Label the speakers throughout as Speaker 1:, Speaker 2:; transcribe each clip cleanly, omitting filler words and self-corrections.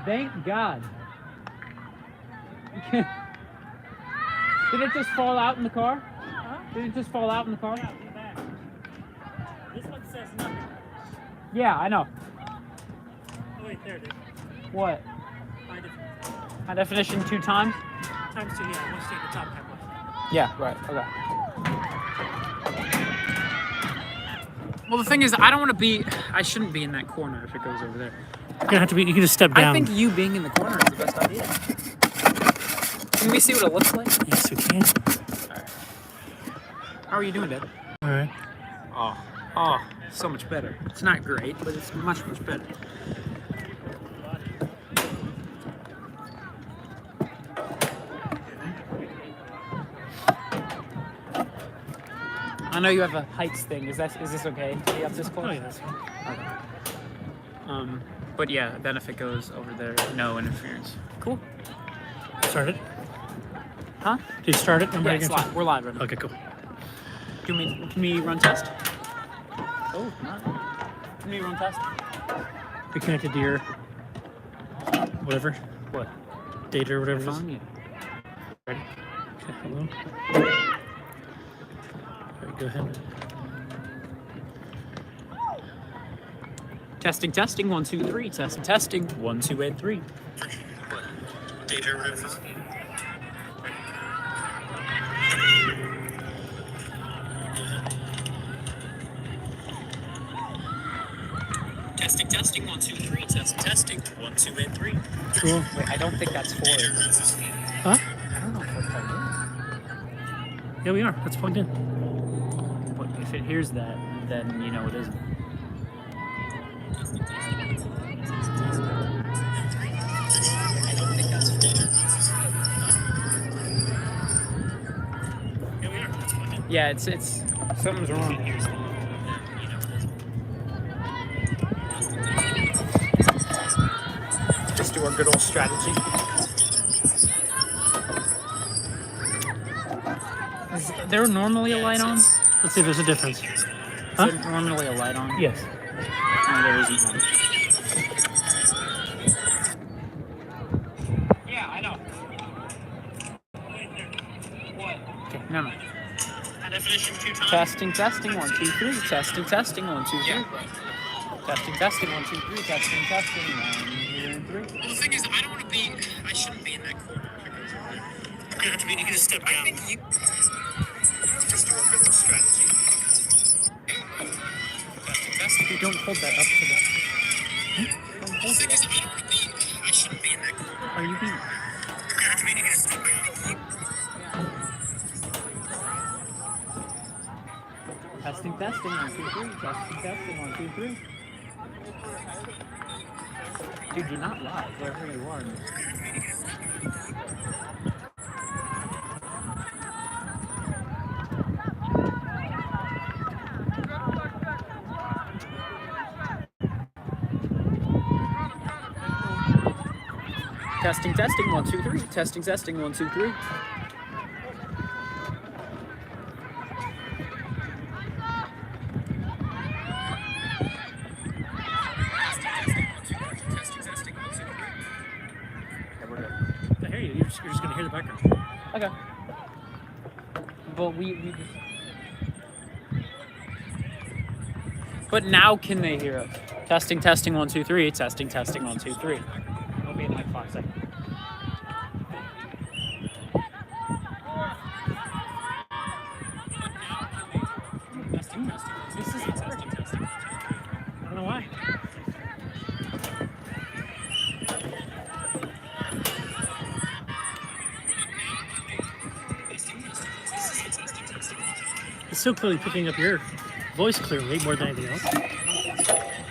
Speaker 1: Thank God. Did it just fall out in the car?
Speaker 2: Huh?
Speaker 1: Did it just fall out in the car?
Speaker 2: Yeah, in the back. This one says nothing.
Speaker 1: Yeah, I know.
Speaker 2: Oh wait, there it is.
Speaker 1: What?
Speaker 2: High definition.
Speaker 1: High definition 2 times?
Speaker 2: Times 2, yeah. Let's take the top half one.
Speaker 1: Yeah, right. Okay. Well, the thing is, I don't want to be. I shouldn't be in that corner if it goes over there.
Speaker 2: You're gonna have to be. You can just step down.
Speaker 1: I think you being in the corner is the best idea. Can we see what it looks like?
Speaker 2: Yes, we can.
Speaker 1: Alright. How are you doing, Dad?
Speaker 2: All right.
Speaker 1: Oh, so much better. It's not great, but it's much, much better. I know you have a heights thing. Is this okay to be up this close?
Speaker 2: Oh yeah, that's fine.
Speaker 1: Okay. But yeah, then if it goes over there, no interference. Cool.
Speaker 2: Start it.
Speaker 1: Huh?
Speaker 2: Did you start it?
Speaker 1: Yeah, it's live. We're live right now.
Speaker 2: Okay, cool.
Speaker 1: Can we run test? Oh, no. Can we run test?
Speaker 2: Be connected to your whatever
Speaker 1: What?
Speaker 2: data or whatever it is.
Speaker 1: Phone? Yeah. Ready?
Speaker 2: Okay, hello. All right, go ahead.
Speaker 1: Testing, 1, 2, 3. Testing, 1, 2, and 3.
Speaker 2: Data or whatever it is.
Speaker 1: Testing, 1, 2, 3. Testing, 1, 2, and 3.
Speaker 2: Cool.
Speaker 1: Wait, I don't think that's 4.
Speaker 2: Huh?
Speaker 1: I don't know if that's plugged
Speaker 2: Yeah, we are. That's plugged in.
Speaker 1: in. But if it hears that, then you know it isn't. I don't think that's 4.
Speaker 2: Yeah, we are. That's plugged in.
Speaker 1: Yeah, it's something's wrong. Just do our good old strategy. Is there normally a light on?
Speaker 2: Let's see if there's a difference.
Speaker 1: Is
Speaker 2: Huh?
Speaker 1: there normally a light on?
Speaker 2: Yes.
Speaker 1: No, there isn't one. Yeah, I know. What? Okay, no.
Speaker 2: Definition 2 times.
Speaker 1: Testing, 1, 2, 3. Testing, 1, 2, 3.
Speaker 2: Yeah.
Speaker 1: Testing, 1, 2, 3. Testing, 1, 2, 3.
Speaker 2: Well, the thing is, I don't want to be. I shouldn't be in that corner. You're gonna have to be. You can just step down.
Speaker 1: I think you.
Speaker 2: Just do a good old strategy.
Speaker 1: You don't hold that up to the. Don't
Speaker 2: The
Speaker 1: hold
Speaker 2: thing
Speaker 1: it
Speaker 2: is,
Speaker 1: up.
Speaker 2: I don't want to be. I shouldn't be in that corner.
Speaker 1: Are you being?
Speaker 2: You're gonna have to be. You can just step down.
Speaker 1: Testing, 1, 2, 3. Testing, 1, 2, 3. Dude, you're not live, wherever you are. Testing, 1, 2, 3. Testing, 1, 2, 3.
Speaker 2: I hear you. You're just gonna hear the background.
Speaker 1: Okay. But we just. But now can they hear us? Testing, 1, 2, 3. Testing, 1, 2, 3. It'll be in like 5 seconds. This is testing.
Speaker 2: I don't know why. It's still clearly picking up your voice clearly more than anything else.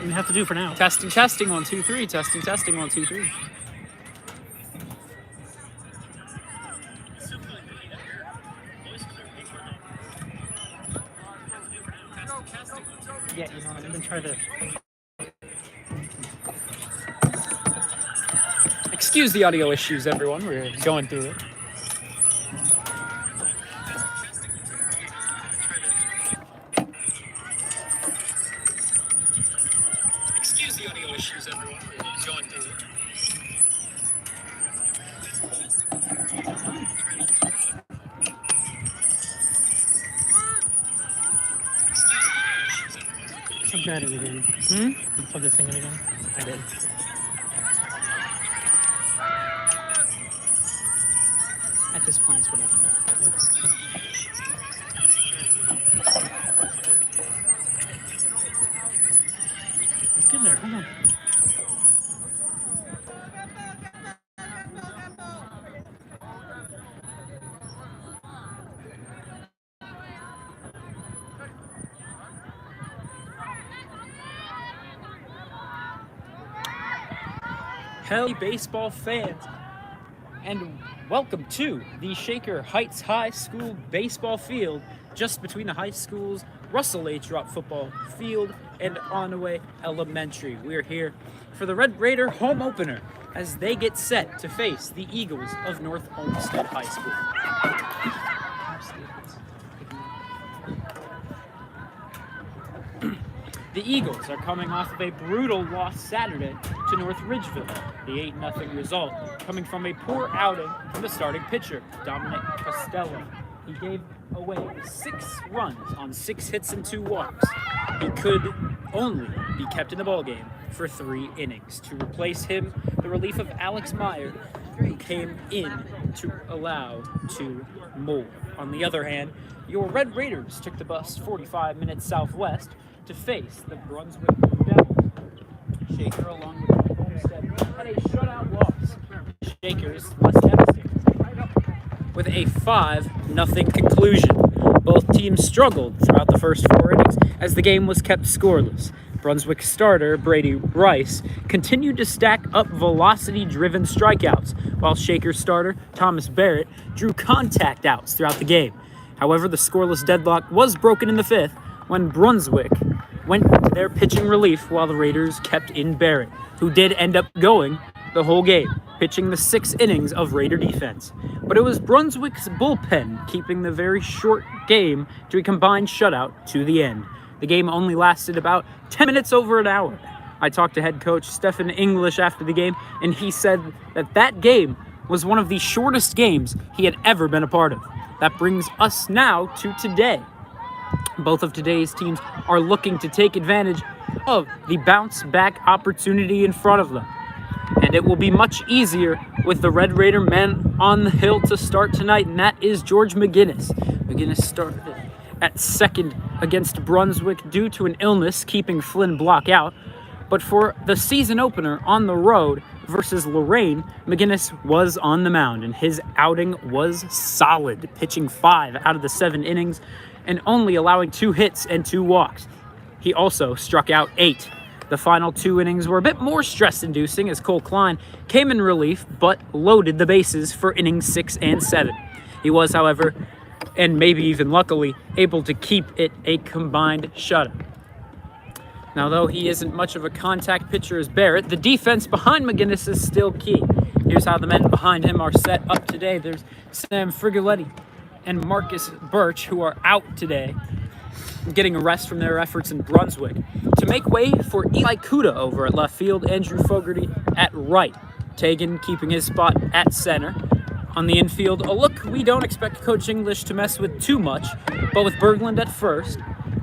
Speaker 2: We have to do for now.
Speaker 1: Testing, 1, 2, 3. Testing, 1, 2, 3. Yeah, you know what I
Speaker 2: I'm
Speaker 1: mean?
Speaker 2: gonna try this.
Speaker 1: Excuse the audio issues, everyone. We're going through it. Excuse the audio issues, everyone. We're going through it.
Speaker 2: that in again.
Speaker 1: Hmm?
Speaker 2: You plug this thing in again.
Speaker 1: I did. At this point, it's whatever.
Speaker 2: Let's get in there. Hold on.
Speaker 1: Hell, baseball fans, and welcome to the Shaker Heights High School baseball field, just between the high schools, Russell H. Rupp football field, and Onaway Elementary. We're here for the Red Raider home opener as they get set to face the Eagles of North Olmsted High School. The Eagles are coming off of a brutal loss Saturday to North Ridgeville. The 8-0 result coming from a poor outing from the starting pitcher, Dominic Costello. He gave away 6 runs on 6 hits and 2 walks. He could only be kept in the ballgame for 3 innings. To replace him, the relief of Alex Meyer, who came in to allow 2 more. On the other hand, your Red Raiders took the bus 45 minutes southwest to face the Brunswick Devils. Shaker, along with Olmsted, had a shutout loss. Shakers less devastating, with a 5-0 conclusion. Both teams struggled throughout the first 4 innings as the game was kept scoreless. Brunswick starter Brady Rice continued to stack up velocity-driven strikeouts, while Shaker starter Thomas Barrett drew contact outs throughout the game. However, the scoreless deadlock was broken in the 5th when Brunswick went to their pitching relief while the Raiders kept in Barrett, who did end up going the whole game, pitching the 6 innings of Raider defense. But it was Brunswick's bullpen keeping the very short game to a combined shutout to the end. The game only lasted about 10 minutes over an hour. I talked to head coach Stephen English after the game, and he said that game was one of the shortest games he had ever been a part of. That brings us now to today. Both of today's teams are looking to take advantage of the bounce-back opportunity in front of them. And it will be much easier with the Red Raider man on the hill to start tonight, and that is George McGinnis. McGinnis started at second against Brunswick due to an illness keeping Flynn Block out. But for the season opener on the road versus Lorraine, McGinnis was on the mound, and his outing was solid, pitching 5 out of the 7 innings and only allowing 2 hits and 2 walks. He also struck out 8. The final 2 innings were a bit more stress-inducing as Cole Klein came in relief but loaded the bases for innings 6 and 7. He was, however, and maybe even luckily, able to keep it a combined shutout. Now, though he isn't much of a contact pitcher as Barrett, the defense behind McGinnis is still key. Here's how the men behind him are set up today. There's Sam Frigoletti and Marcus Birch, who are out today, getting a rest from their efforts in Brunswick. To make way for Eli Kuda over at left field, Andrew Fogarty at right. Tegan keeping his spot at center. On the infield, a look we don't expect Coach English to mess with too much, but with Berglund at first.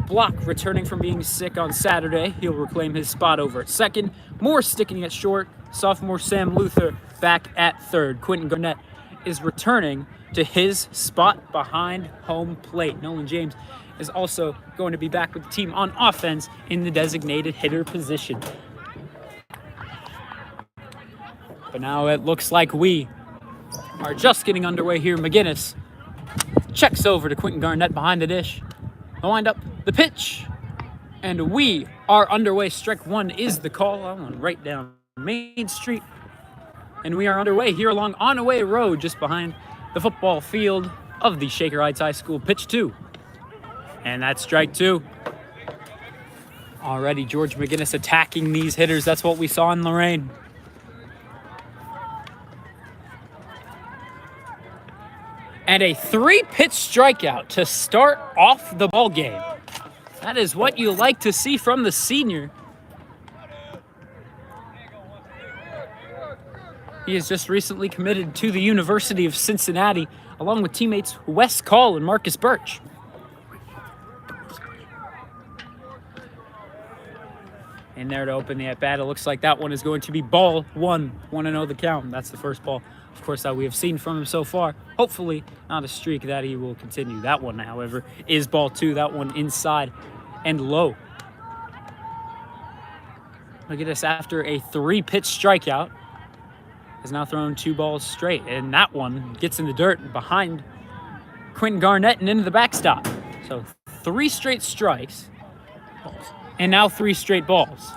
Speaker 1: Block returning from being sick on Saturday. He'll reclaim his spot over at second. Moore sticking at short. Sophomore Sam Luther back at third. Quentin Garnett is returning to his spot behind home plate. Nolan James is also going to be back with the team on offense in the designated hitter position. But now it looks like we are just getting underway here. McGinnis checks over to Quentin Garnett behind the dish. The windup, the pitch, and we are underway. Strike 1 is the call. I want right down Main Street. And we are underway here along Onaway Road, just behind the football field of the Shaker Heights High School. Pitch 2. And that's strike 2. Already George McGinnis attacking these hitters. That's what we saw in Lorraine. And a 3-pitch strikeout to start off the ball game. That is what you like to see from the senior. He has just recently committed to the University of Cincinnati, along with teammates Wes Call and Marcus Birch. in there to open the at-bat. It looks like that one is going to be ball 1. 1-0 the count. That's the first ball, of course, that we have seen from him so far. Hopefully not a streak that he will continue. That one, however, is ball 2. That one inside and low. Look at this, after a 3-pitch strikeout, has now thrown 2 balls straight. And that one gets in the dirt behind Quentin Garnett and into the backstop. So 3 straight strikes and now 3 straight balls.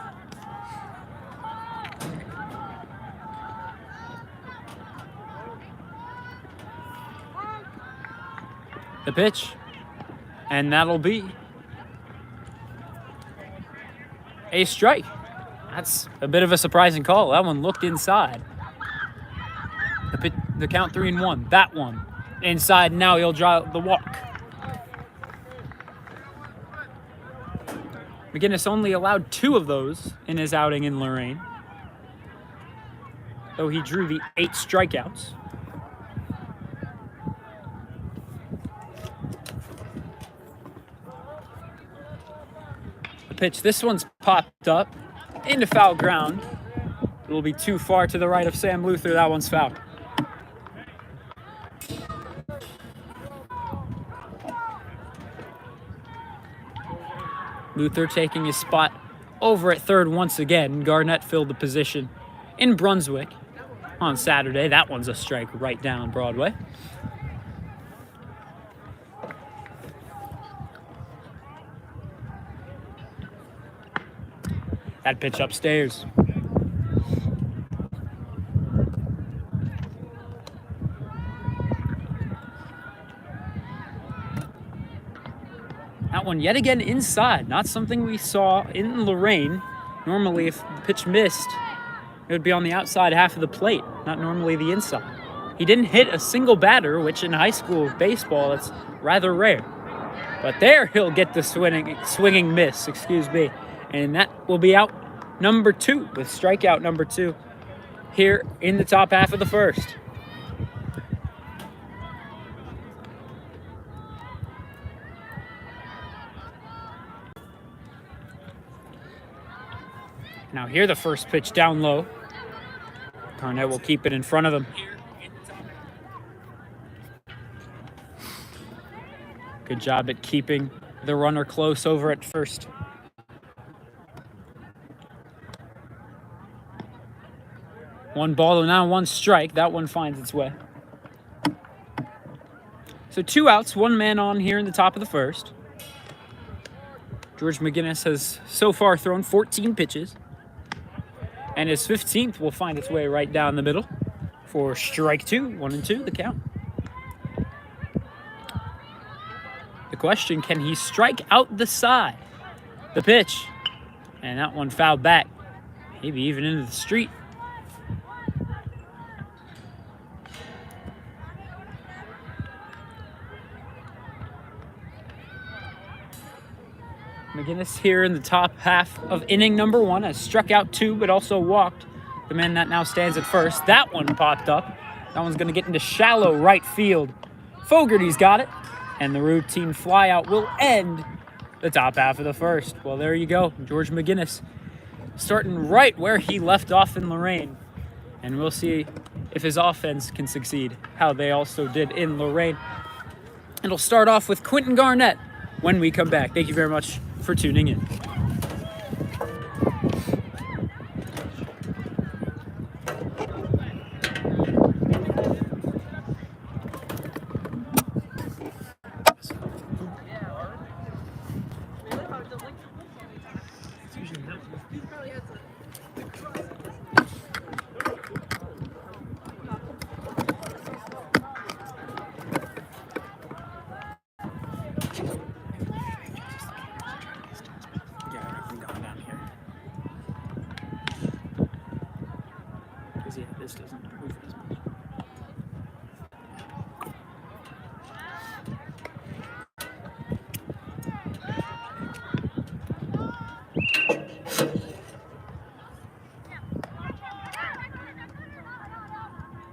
Speaker 1: The pitch, and that'll be a strike. That's a bit of a surprising call. That one looked inside. The count 3-1. That one inside. Now he'll draw the walk. McGinnis only allowed 2 of those in his outing in Lorain, though he drew the 8 strikeouts. The pitch, this one's popped up into foul ground. It will be too far to the right of Sam Luther. That one's foul. Luther taking his spot over at third once again. Garnett filled the position in Brunswick on Saturday. That one's a strike right down Broadway. That pitch upstairs. That one yet again inside. Not something we saw in Lorain. Normally, if the pitch missed, it would be on the outside half of the plate, not normally the inside. He didn't hit a single batter, which in high school baseball, that's rather rare. But there he'll get the swinging miss, and that will be out number 2, with strikeout number 2 here in the top half of the first. Now here the first pitch down low. Garnett will keep it in front of him. Good job at keeping the runner close over at first. One ball, now 1 strike. That one finds its way. So 2 outs, 1 man on here in the top of the first. George McGinnis has so far thrown 14 pitches. And his 15th will find its way right down the middle for strike 2, 1-2, the count. The question, can he strike out the side? The pitch, and that one fouled back, maybe even into the street. McGinnis here in the top half of inning number 1 has struck out 2, but also walked the man that now stands at first. That one popped up. That one's going to get into shallow right field. Fogarty's got it, and the routine flyout will end the top half of the first. Well, there you go. George McGinnis starting right where he left off in Lorain, and we'll see if his offense can succeed, how they also did in Lorain. It'll start off with Quentin Garnett when we come back. Thank you very much for tuning in. Yeah, this doesn't move as much.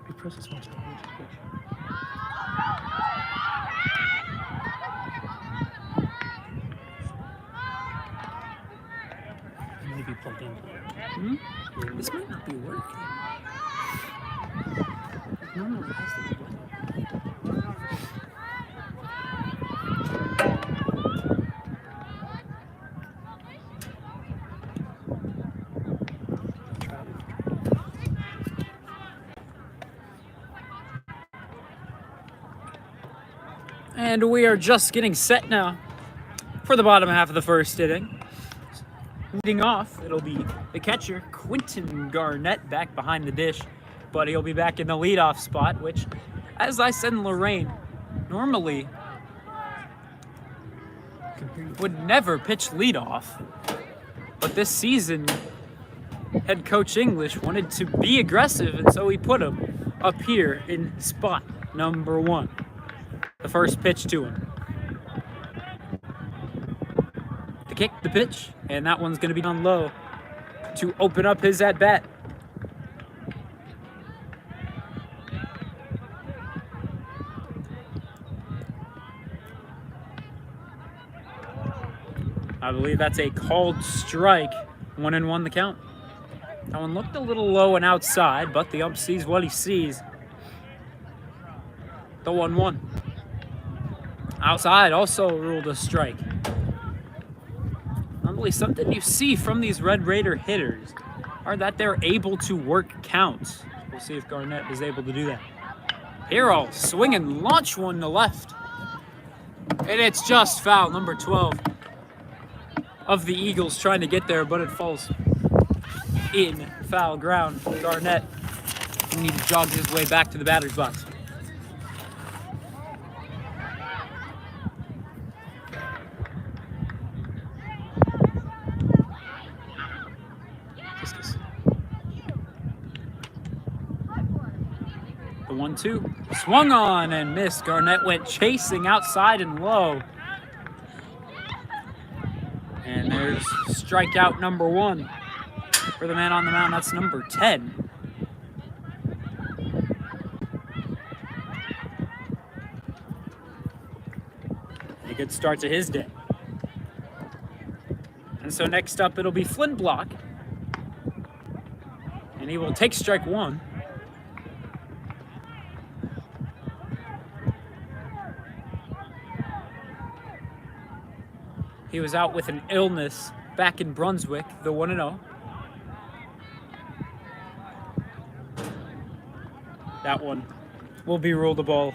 Speaker 1: He presses much damage. Maybe plugged in. This might not be working. No, it has to be working. And we are just getting set now for the bottom half of the first inning. Leading off, it'll be the catcher, Quentin Garnett, back behind the dish. But he'll be back in the leadoff spot, which, as I said in Lorraine, normally would never pitch leadoff. But this season, head coach English wanted to be aggressive, and so he put him up here in spot number 1. The first pitch to him. The kick, the pitch, and that one's going to be down low to open up his at-bat. I believe that's a called strike. 1-1 the count. That one looked a little low and outside, but the ump sees what he sees. The 1-1. Outside also ruled a strike. Normally something you see from these Red Raider hitters are that they're able to work counts. We'll see if Garnett is able to do that. Here, I'll swing and launch one to left. And it's just foul, number 12 of the Eagles trying to get there, but it falls in foul ground. Garnett will need to jog his way back to the batter's box. The 1-2 swung on and missed. Garnett went chasing outside and low. And there's strikeout number 1 for the man on the mound. That's number 10. A good start to his day. And so next up, it'll be Flynn Block. And he will take strike 1. He was out with an illness back in Brunswick, the 1-0. That one will be ruled a ball.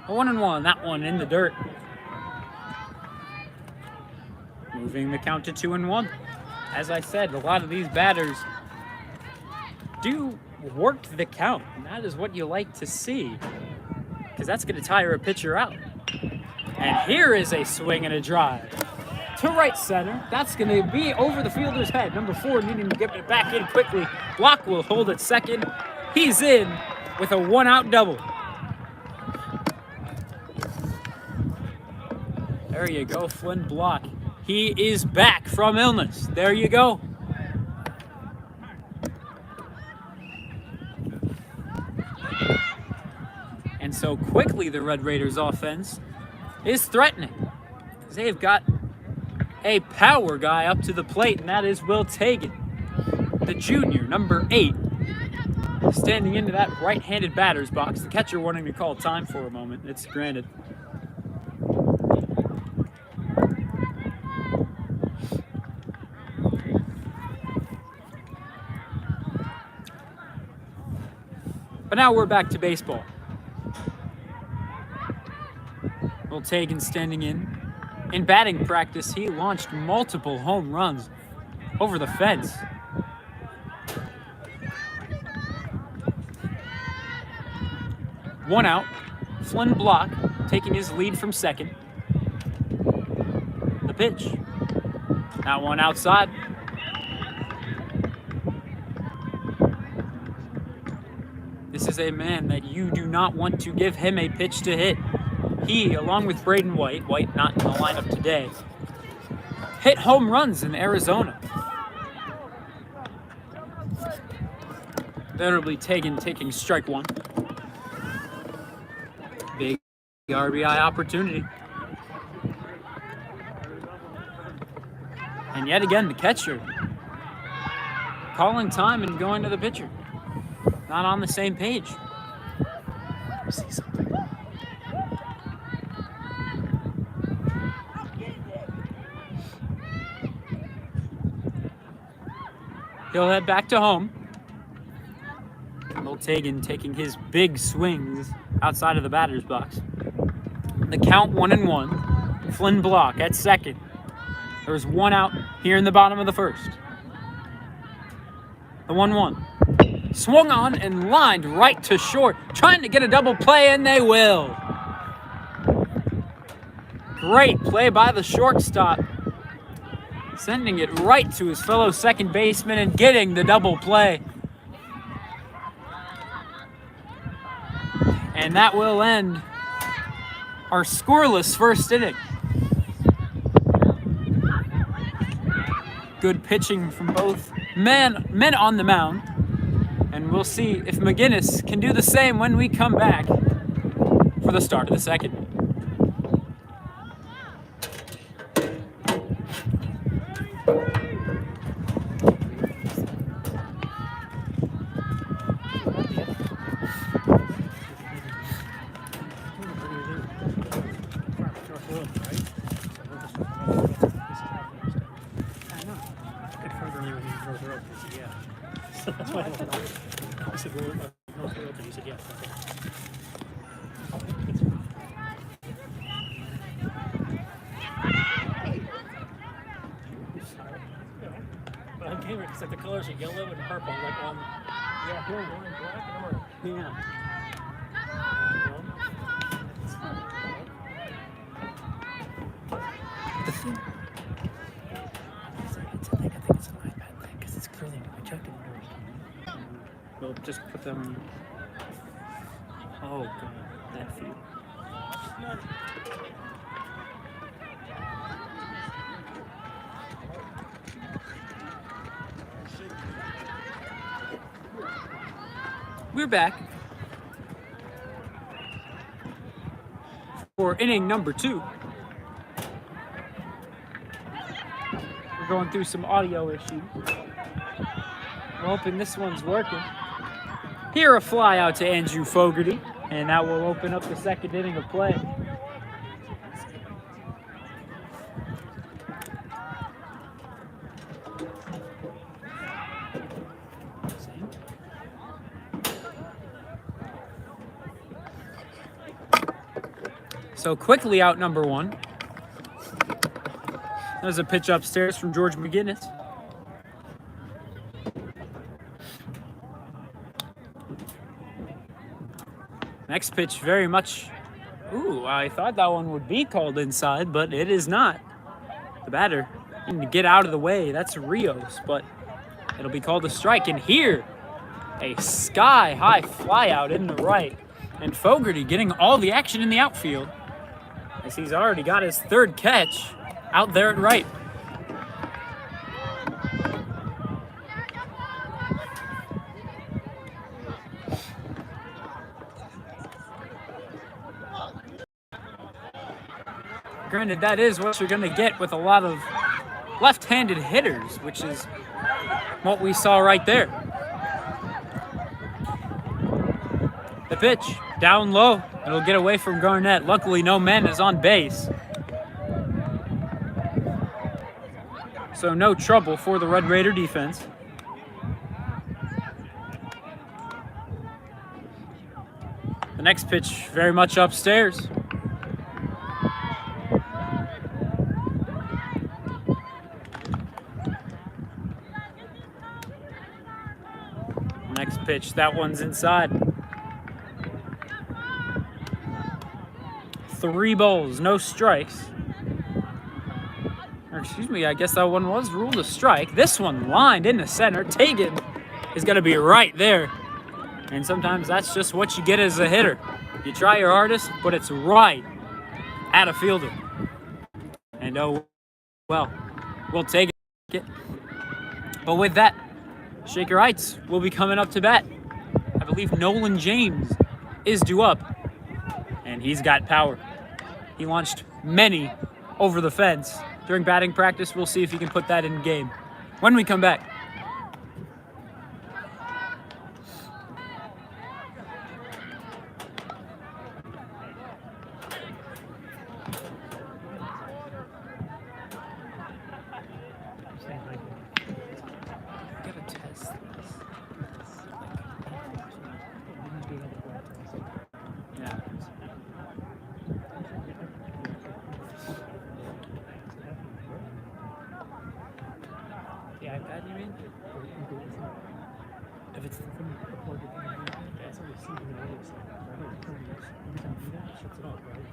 Speaker 1: A 1-1, that one in the dirt. Moving the count to 2-1. As I said, a lot of these batters do work the count, and that is what you like to see, because that's going to tire a pitcher out. And here is a swing and a drive to right center. That's going to be over the fielder's head. Number 4 needing to get it back in quickly. Block will hold at second. He's in with a 1-out double. There you go, Flynn Block. He is back from illness. There you go. And so quickly the Red Raiders offense is threatening. They've got a power guy up to the plate, and that is Will Tagan, the junior, number 8, standing into that right-handed batter's box. The catcher wanting to call time for a moment. It's granted. But now we're back to baseball. Will Tagan standing in. In batting practice, he launched multiple home runs over the fence. One out. Flynn Block taking his lead from second. The pitch. That one outside. This is a man that you do not want to give him a pitch to hit. He, along with Braden White not in the lineup today, hit home runs in Arizona. Venerably Tagan taking strike 1. Big RBI opportunity. And yet again, the catcher calling time and going to the pitcher. Not on the same page.
Speaker 2: See something.
Speaker 1: He'll head back to home. Old Tegan taking his big swings outside of the batter's box. The count 1-1. Flynn Block at second. There was one out here in the bottom of the first. The 1-1. Swung on and lined right to short. Trying to get a double play, and they will. Great play by the shortstop. Sending it right to his fellow second baseman and getting the double play. And that will end our scoreless first inning. Good pitching from both men on the mound. And we'll see if McGinnis can do the same when we come back for the start of the second.
Speaker 2: That's why I said, North Royalton. He said, yeah. But on camera, it's like the colors are yellow and purple, like yeah, orange, black, and orange.
Speaker 1: Yeah. The thing.
Speaker 2: I think it's an iPad thing because it's clearly projected.
Speaker 1: We'll just put them. Oh god, that field. We're back for inning number 2. We're going through some audio issues. We're hoping this one's working. Here, a fly out to Andrew Fogarty, and that will open up the second inning of play. So quickly out number 1. There's a pitch upstairs from George McGinnis. Next pitch very much, I thought that one would be called inside, but it is not. The batter needing to get out of the way. That's Rios, but it'll be called a strike. And here, a sky-high fly out in the right. And Fogarty getting all the action in the outfield, as he's already got his third catch out there at right. Granted, that is what you're going to get with a lot of left-handed hitters, which is what we saw right there. The pitch, down low. It'll get away from Garnett. Luckily, no man is on base. So no trouble for the Red Raider defense. The next pitch, very much upstairs. Next pitch, that one's inside. 3 balls, no strikes. Or excuse me, I guess that one was ruled a strike. This one lined into center. Tegan is going to be right there. And sometimes that's just what you get as a hitter. You try your hardest, but it's right at a fielder. And oh, well, we'll take it. But with that, Shaker Heights will be coming up to bat. I believe Nolan James is due up, and he's got power. He launched many over the fence during batting practice. We'll see if he can put that in game when we come back.
Speaker 2: If it's the thing you plug it in, that's what receiving the waves. Right? Every time you do that, it shuts it off, right?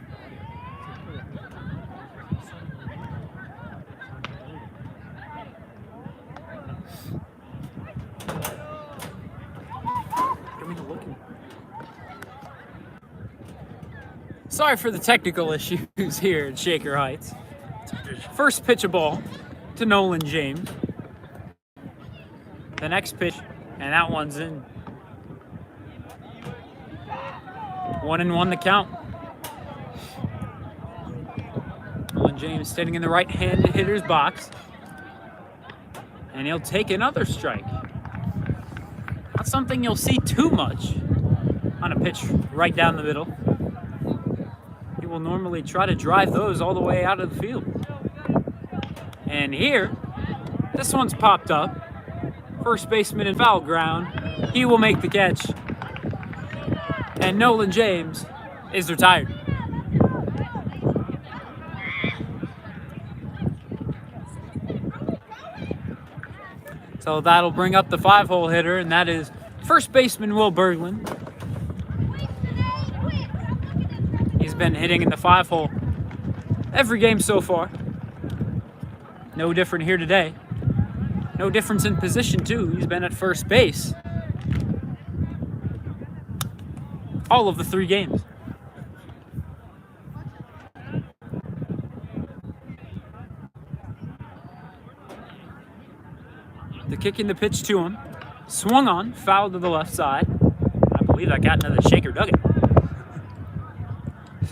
Speaker 1: Give me the looking. Sorry for the technical issues here at Shaker Heights. First pitch of ball to Nolan James. The next pitch, and that one's in. 1-1 the count. Nolan James standing in the right-handed hitter's box. And he'll take another strike. Not something you'll see too much on a pitch right down the middle. He will normally try to drive those all the way out of the field. And here, this one's popped up. First baseman in foul ground. He will make the catch. And Nolan James is retired. So that'll bring up the 5-hole hitter, and that is first baseman Will Berglund. He's been hitting in the 5-hole every game so far. No different here today. No difference in position, too. He's been at first base all of the 3 games. The kick in the pitch to him. Swung on, foul to the left side. I believe that got into the Shaker dugout.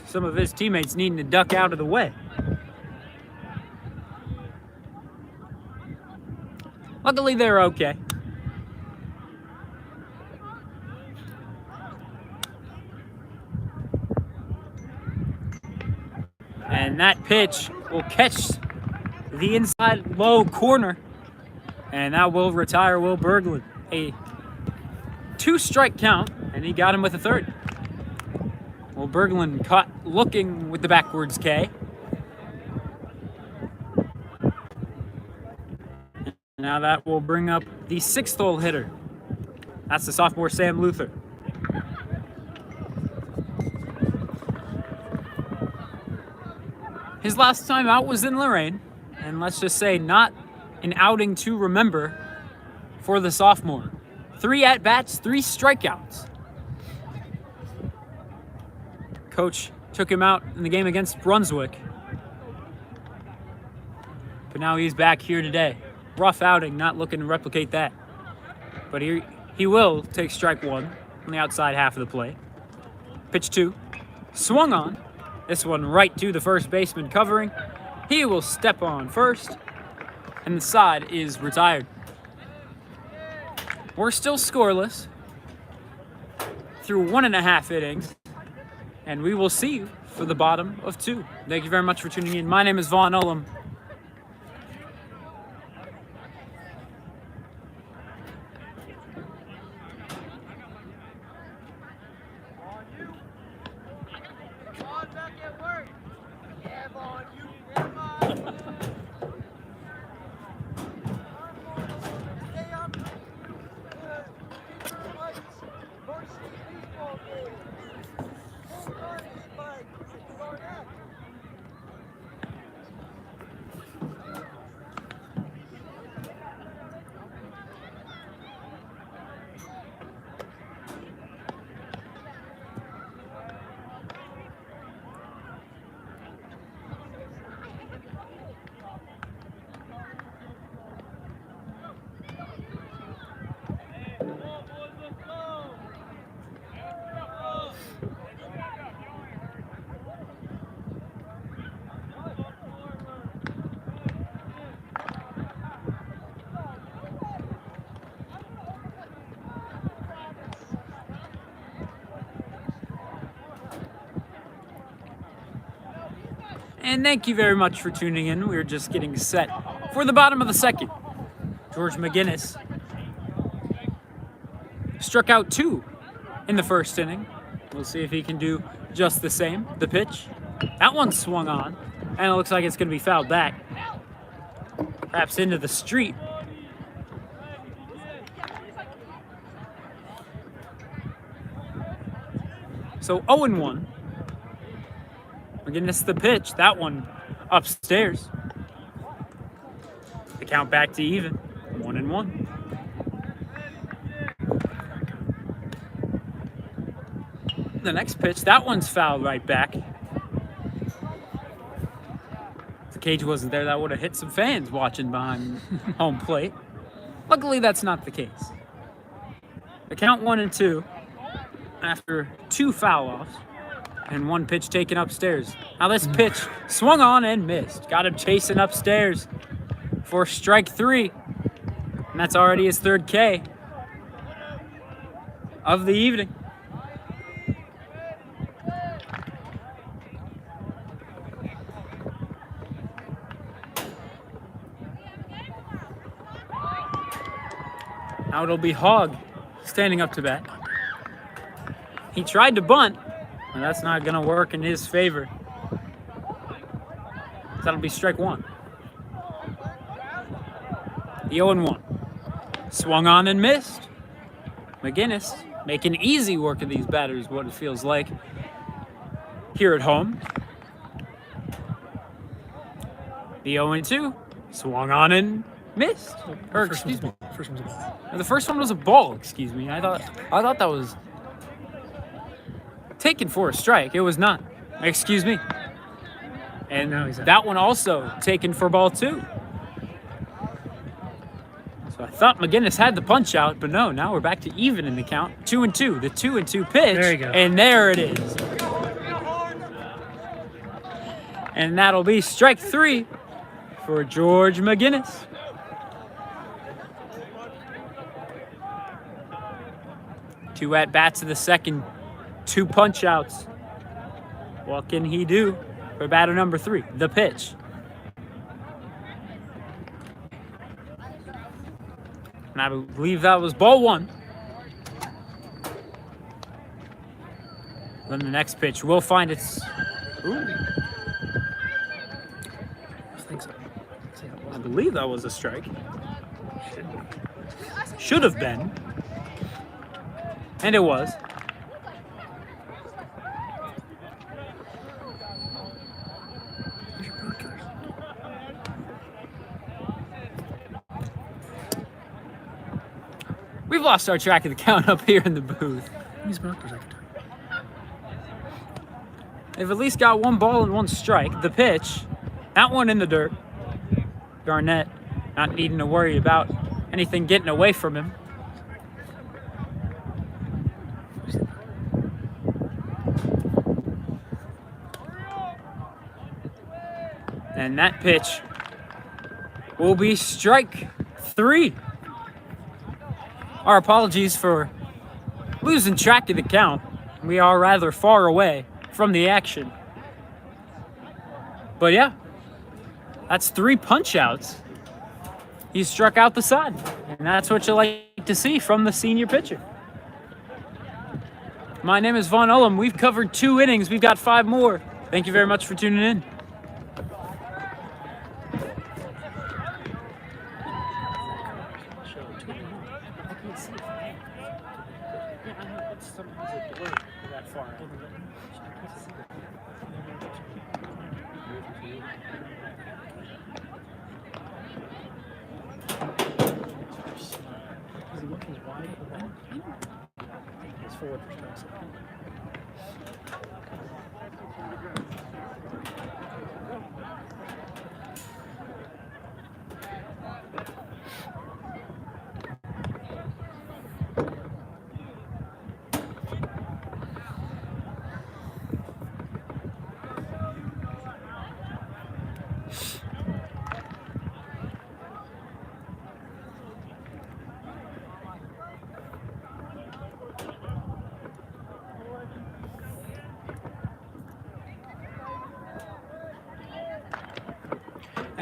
Speaker 1: Some of his teammates needing to duck out of the way. Luckily, they're okay. And that pitch will catch the inside low corner. And that will retire Will Berglund. A 2-strike count, and he got him with a 3rd. Will Berglund caught looking with the backwards K. Now that will bring up the 6th-hole hitter. That's the sophomore Sam Luther. His last time out was in Lorraine, and let's just say not an outing to remember for the sophomore. 3 at-bats, 3 strikeouts. Coach took him out in the game against Brunswick. But now he's back here today. Rough outing, not looking to replicate that. But he will take strike 1 on the outside half of the plate. Pitch 2, swung on. This one right to the first baseman covering. He will step on first, and the side is retired. We're still scoreless through 1.5 innings, and we will see you for the bottom of 2. Thank you very much for tuning in. My name is Vaughn Ullum. And thank you very much for tuning in. We're just getting set for the bottom of the second. George McGinnis struck out 2 in the first inning. We'll see if he can do just the same. The pitch. That one swung on, and it looks like it's going to be fouled back. Perhaps into the street. So 0-1. McGinnis the pitch. That one upstairs. The count back to even. 1-1. The next pitch, that one's fouled right back. If the cage wasn't there, that would have hit some fans watching behind home plate. Luckily, that's not the case. The count 1-2 after 2 foul-offs and 1 pitch taken upstairs. Now this pitch swung on and missed. Got him chasing upstairs for strike 3. And that's already his 3rd K of the evening. Now it'll be Hogg standing up to bat. He tried to bunt, but that's not going to work in his favor. That'll be strike 1. The 0-1. Swung on and missed. McGinnis making easy work of these batters, what it feels like here at home. The 0-2. Swung on and missed. Or excuse me.
Speaker 2: First one's a ball.
Speaker 1: The first one was a ball, excuse me. I thought that was taken for a strike. It was not. Excuse me. And
Speaker 2: now he's out.
Speaker 1: That one also taken for ball 2. So I thought McGinnis had the punch out, but no, now we're back to even in the count. 2-2. The 2-2 pitch.
Speaker 2: There you go.
Speaker 1: And there it is. And that'll be strike 3 for George McGinnis. 2 at-bats in the second, 2 punch-outs. What can he do for batter number 3? The pitch. And I believe that was ball 1. Then the next pitch will find its... Ooh.
Speaker 2: I think so.
Speaker 1: I believe that was a strike. Should have been. And it was. We've lost our track of the count up here in the booth.
Speaker 2: These markers I can tell you.
Speaker 1: They've at least got 1 ball and 1 strike. The pitch, that one in the dirt. Garnett not needing to worry about anything getting away from him. And that pitch will be strike 3. Our apologies for losing track of the count. We are rather far away from the action. But yeah, that's 3 punch-outs. He struck out the side. And that's what you like to see from the senior pitcher. My name is Von Ullum. We've covered 2 innings. We've got 5 more. Thank you very much for tuning in.
Speaker 2: Forward for strikes.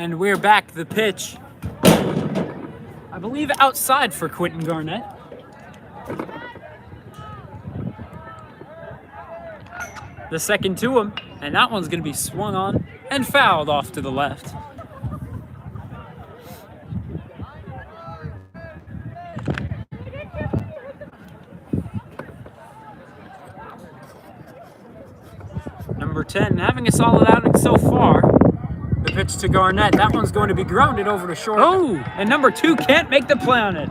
Speaker 1: And we're back. The pitch, I believe, outside for Quentin Garnett. The second to him, and that one's going to be swung on and fouled off to the left. Number 10 having a solid outing so far. The pitch to Garnett. That one's going to be grounded over to short. Oh, and number 2 can't make the play on it.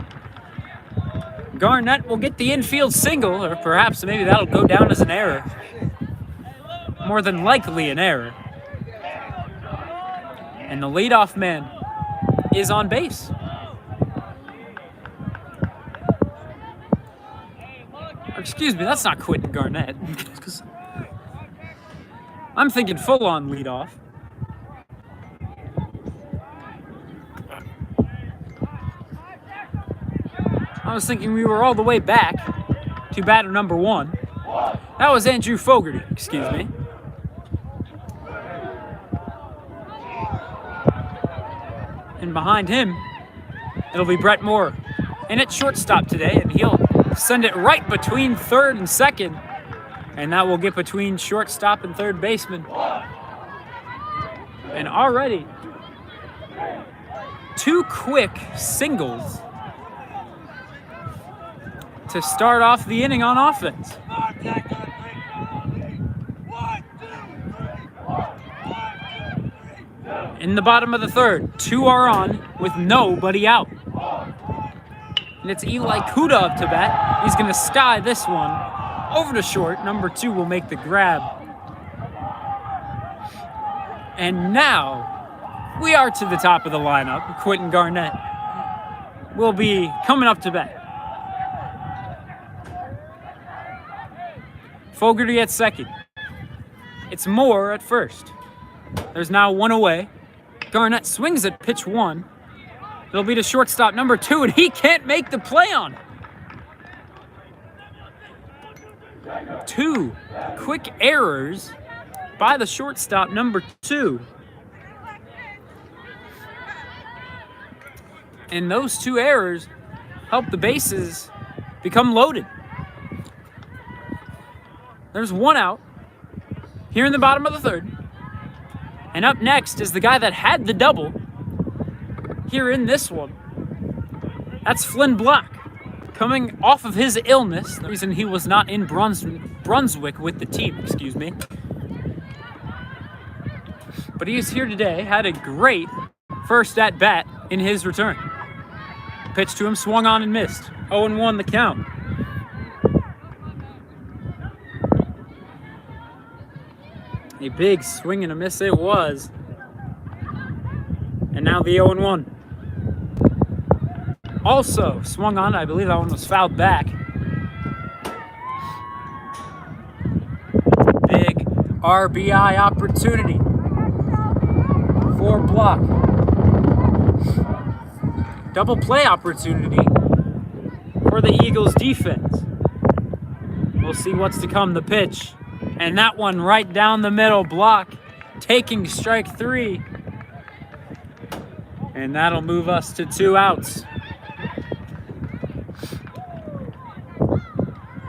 Speaker 1: Garnett will get the infield single, or perhaps maybe that'll go down as an error. More than likely an error. And the leadoff man is on base. Excuse me, that's not Quentin Garnett. I'm thinking full-on leadoff. I was thinking we were all the way back to batter number 1. That was Andrew Fogarty, excuse me. And behind him, it'll be Brett Moore. And at shortstop today, and he'll send it right between third and second. And that will get between shortstop and third baseman. And already, 2 quick singles to start off the inning on offense. In the bottom of the third, 2 are on with nobody out. And it's Eli Kuda up to bat. He's going to sky this one over to short. Number 2 will make the grab. And now we are to the top of the lineup. Quentin Garnett will be coming up to bat. Fogarty at second. It's Moore at first. There's now 1 away. Garnett swings at pitch 1. It'll be to shortstop number 2, and he can't make the play on it. 2 quick errors by the shortstop number 2. And those 2 errors help the bases become loaded. There's 1 out here in the bottom of the third. And up next is the guy that had the double here in this one. That's Flynn Block, coming off of his illness. The reason he was not in Brunswick with the team, excuse me. But he is here today, had a great first at bat in his return. Pitch to him, swung on and missed. 0-1 the count. A big swing and a miss it was. And now the 0-1. Also swung on, I believe that one was fouled back. Big RBI opportunity for Block. Double play opportunity for the Eagles defense. We'll see what's to come. The pitch. And that one right down the middle. Block taking strike 3. And that'll move us to 2 outs.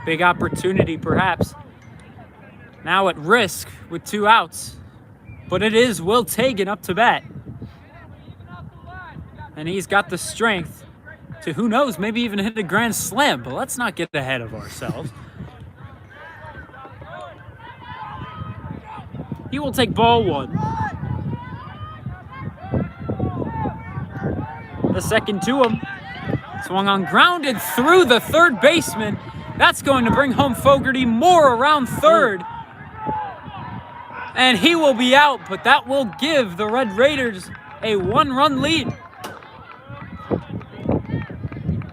Speaker 1: Big opportunity perhaps. Now at risk with 2 outs. But it is Will Tagan up to bat. And he's got the strength to, who knows, maybe even hit a grand slam. But let's not get ahead of ourselves. He will take ball 1. The second to him. Swung on, grounded through the third baseman. That's going to bring home Fogarty. More around third. And he will be out, but that will give the Red Raiders a 1-run lead.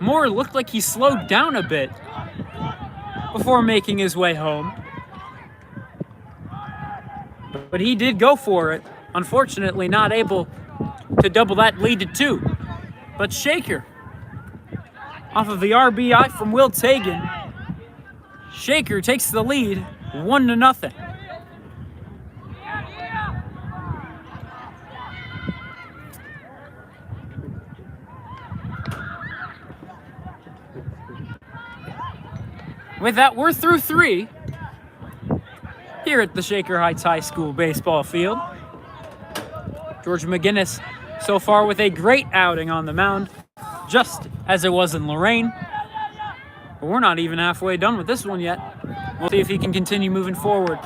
Speaker 1: Moore looked like he slowed down a bit before making his way home. But he did go for it. Unfortunately, not able to double that lead to 2. But Shaker, off of the RBI from Will Tagan, Shaker takes the lead 1-0. With that, we're through 3 here at the Shaker Heights High School baseball field. George McGinnis so far with a great outing on the mound, just as it was in Lorraine. But we're not even halfway done with this one yet. We'll see if he can continue moving forward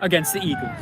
Speaker 1: against the Eagles.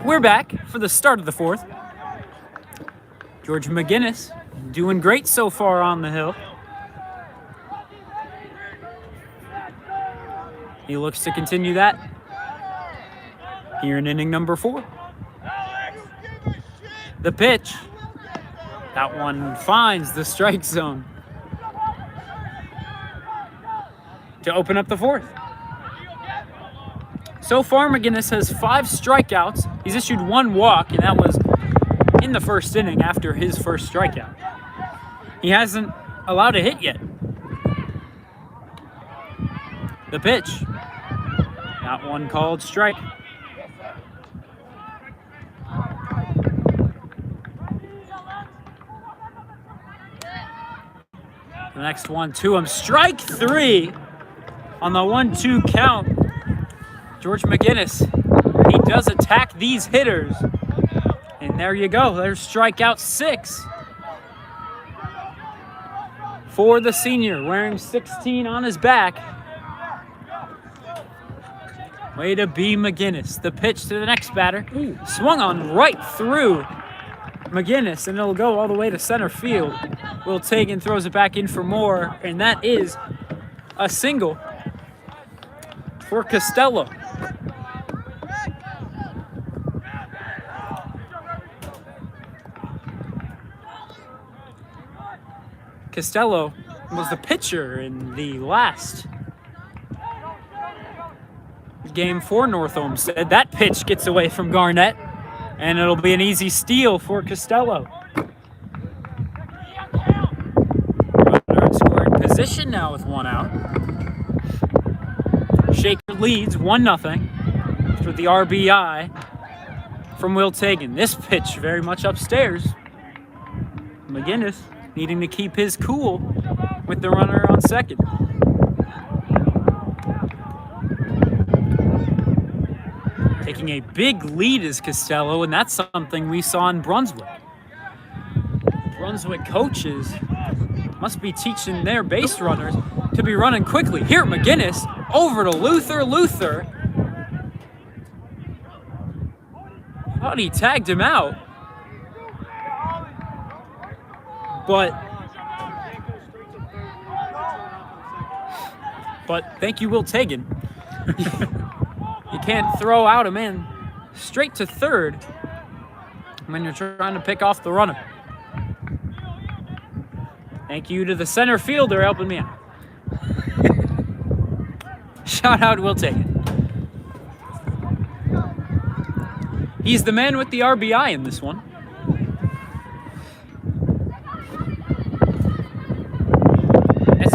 Speaker 1: We're back for the start of the 4th. George McGinnis doing great so far on the hill. He looks to continue that here in inning number 4. The pitch. That one finds the strike zone to open up the 4th. So far, McGinnis has 5 strikeouts. He's issued 1 walk, and that was in the first inning after his first strikeout. He hasn't allowed a hit yet. The pitch. That one called strike. The next one to him. Strike 3 on the 1-2 count. George McGinnis, he does attack these hitters. And there you go. There's strikeout 6 for the senior, wearing 16 on his back. Way to be McGinnis. The pitch to the next batter. Swung on right through McGinnis, and it'll go all the way to center field. Will Tagan throws it back in for more, and that is a single for Costello. Costello was the pitcher in the last game for North Olmsted. That pitch gets away from Garnett, and it'll be an easy steal for Costello. Runner in scoring position now with 1 out. Shaker leads 1-0 through the RBI from Will Tagan. This pitch very much upstairs. McGinnis needing to keep his cool with the runner on second. Taking a big lead is Costello, and that's something we saw in Brunswick. Brunswick coaches must be teaching their base runners to be running quickly. Here, McGinnis over to Luther. Luther thought he tagged him out. But thank you, Will Tagan. You can't throw out a man straight to third when you're trying to pick off the runner. Thank you to the center fielder helping me out. Shout out Will Tagan. He's the man with the RBI in this one.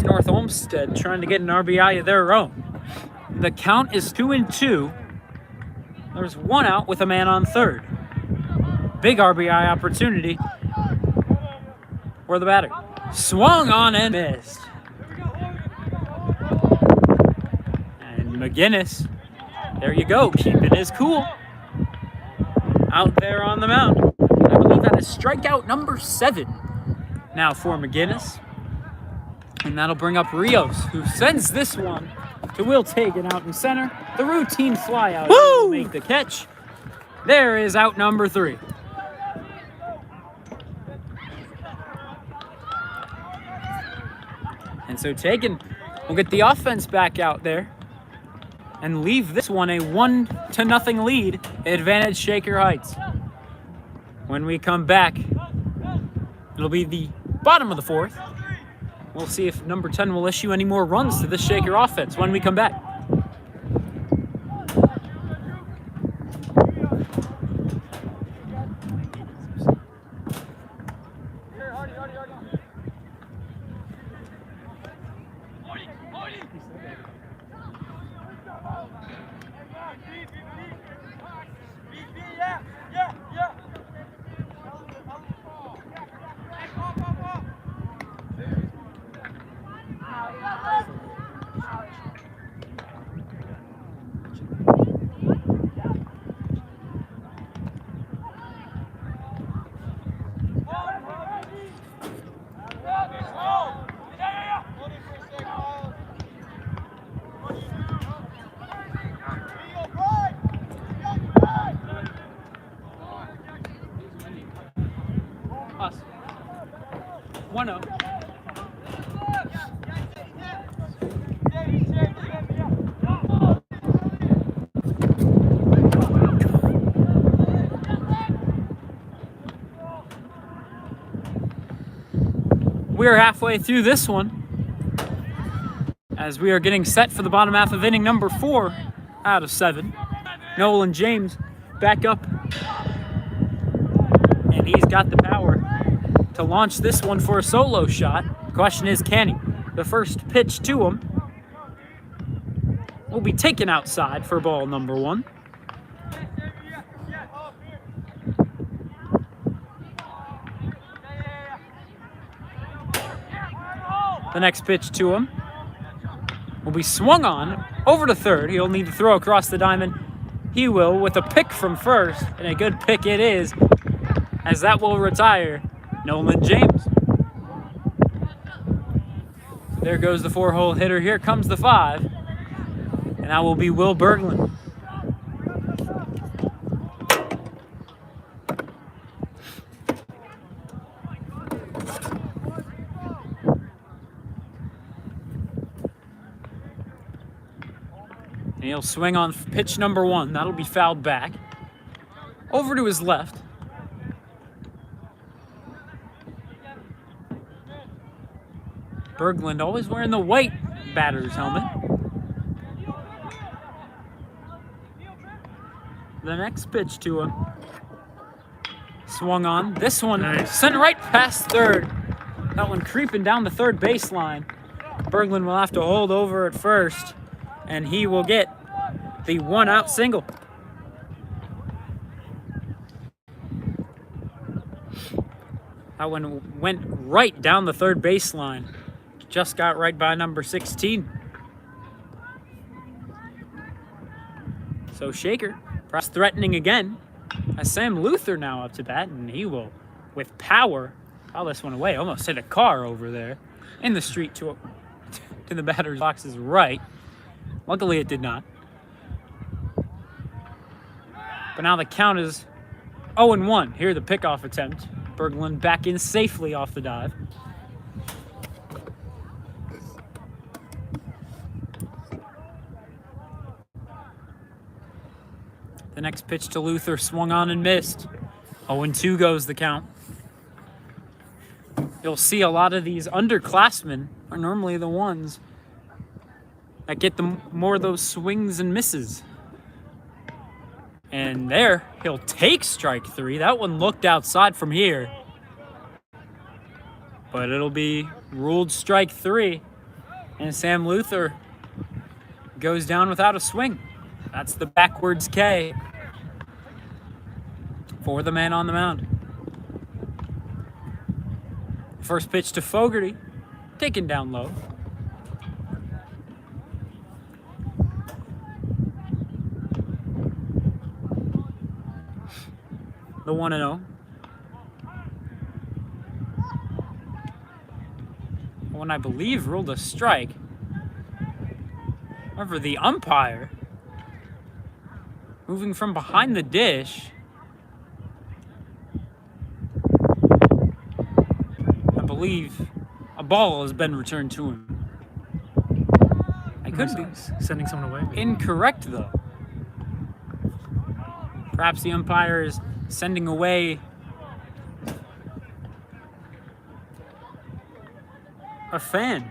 Speaker 1: North Olmsted trying to get an RBI of their own. The count is 2-2. There's 1 out with a man on third. Big RBI opportunity for the batter. Swung on and missed. And McGinnis, there you go, keeping his cool out there on the mound. I believe that is strikeout number 7 now for McGinnis. And that'll bring up Rios, who sends this one to Will Tagan out in center. The routine fly out will make the catch. There is out number 3. And so Tegan will get the offense back out there and leave this one a 1-0 lead, advantage Shaker Heights. When we come back, it'll be the bottom of the fourth. We'll see if number 10 will issue any more runs to this Shaker offense when we come back. Us. 1-0. We are halfway through this one as we are getting set for the bottom half of inning number 4 out of 7. Nolan James back up, and he's got the power to launch this one for a solo shot. Question is, can he? The first pitch to him will be taken outside for ball number 1. The next pitch to him will be swung on over to third. He'll need to throw across the diamond. He will, with a pick from first, and a good pick it is, as that will retire Nolan James. There goes the 4-hole hitter. Here comes the 5, and that will be Will Berglund. And he'll swing on pitch number 1. That'll be fouled back. Over to his left. Berglund always wearing the white batter's helmet. The next pitch to him. Swung on. This one sent right past third. That one creeping down the third baseline. Berglund will have to hold over at first, and he will get the 1-out single. That one went right down the third baseline. Just got right by number 16. So Shaker, perhaps threatening again, as Sam Luther now up to bat, and he will, with power, foul this one away. Almost hit a car over there in the street to the batter's box's right. Luckily it did not. But now the count is 0-1. Here the pickoff attempt. Berglund back in safely off the dive. The next pitch to Luther swung on and missed. 0-2 goes the count. You'll see a lot of these underclassmen are normally the ones that get more of those swings and misses. And there, he'll take strike 3. That one looked outside from here. But it'll be ruled strike 3. And Sam Luther goes down without a swing. That's the backwards K for the man on the mound. First pitch to Fogarty, taken down low. The 1-0. One, I believe, ruled a strike. However, the umpire, moving from behind the dish, I believe a ball has been returned to him. could be.
Speaker 2: Sending someone away.
Speaker 1: Incorrect, though. Perhaps the umpire is sending away a fan.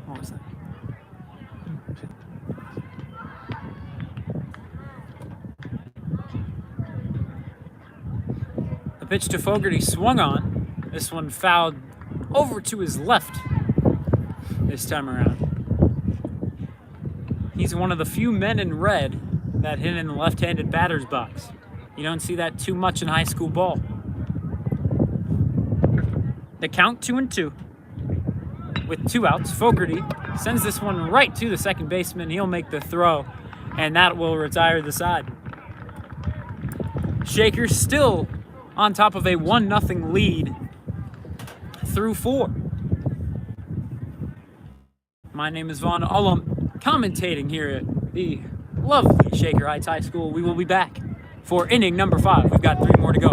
Speaker 1: What was that? The pitch to Fogarty swung on. This one fouled over to his left this time around. He's one of the few men in red that hit in the left-handed batter's box. You don't see that too much in high school ball. The count 2-2. With 2 outs, Fogarty sends this one right to the second baseman. He'll make the throw, and that will retire the side. Shaker still on top of a 1-0 lead through 4. My name is Vaughn Ullum, commentating here at the lovely Shaker Heights High School. We will be back for inning number 5. We've got 3 more to go.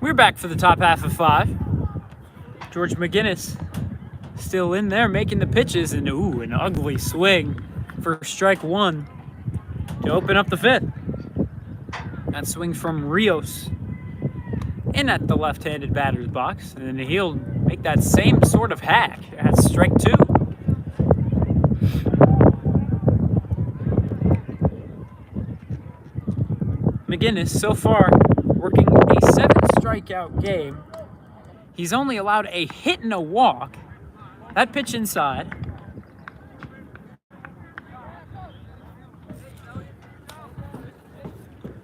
Speaker 1: We're back for the top half of 5. George McGinnis still in there making the pitches, and an ugly swing for strike 1 to open up the 5th. That swing from Rios in at the left-handed batter's box, and then he'll make that same sort of hack at strike 2. McGinnis so far working a 7-strikeout game. He's only allowed a hit and a walk. That pitch inside.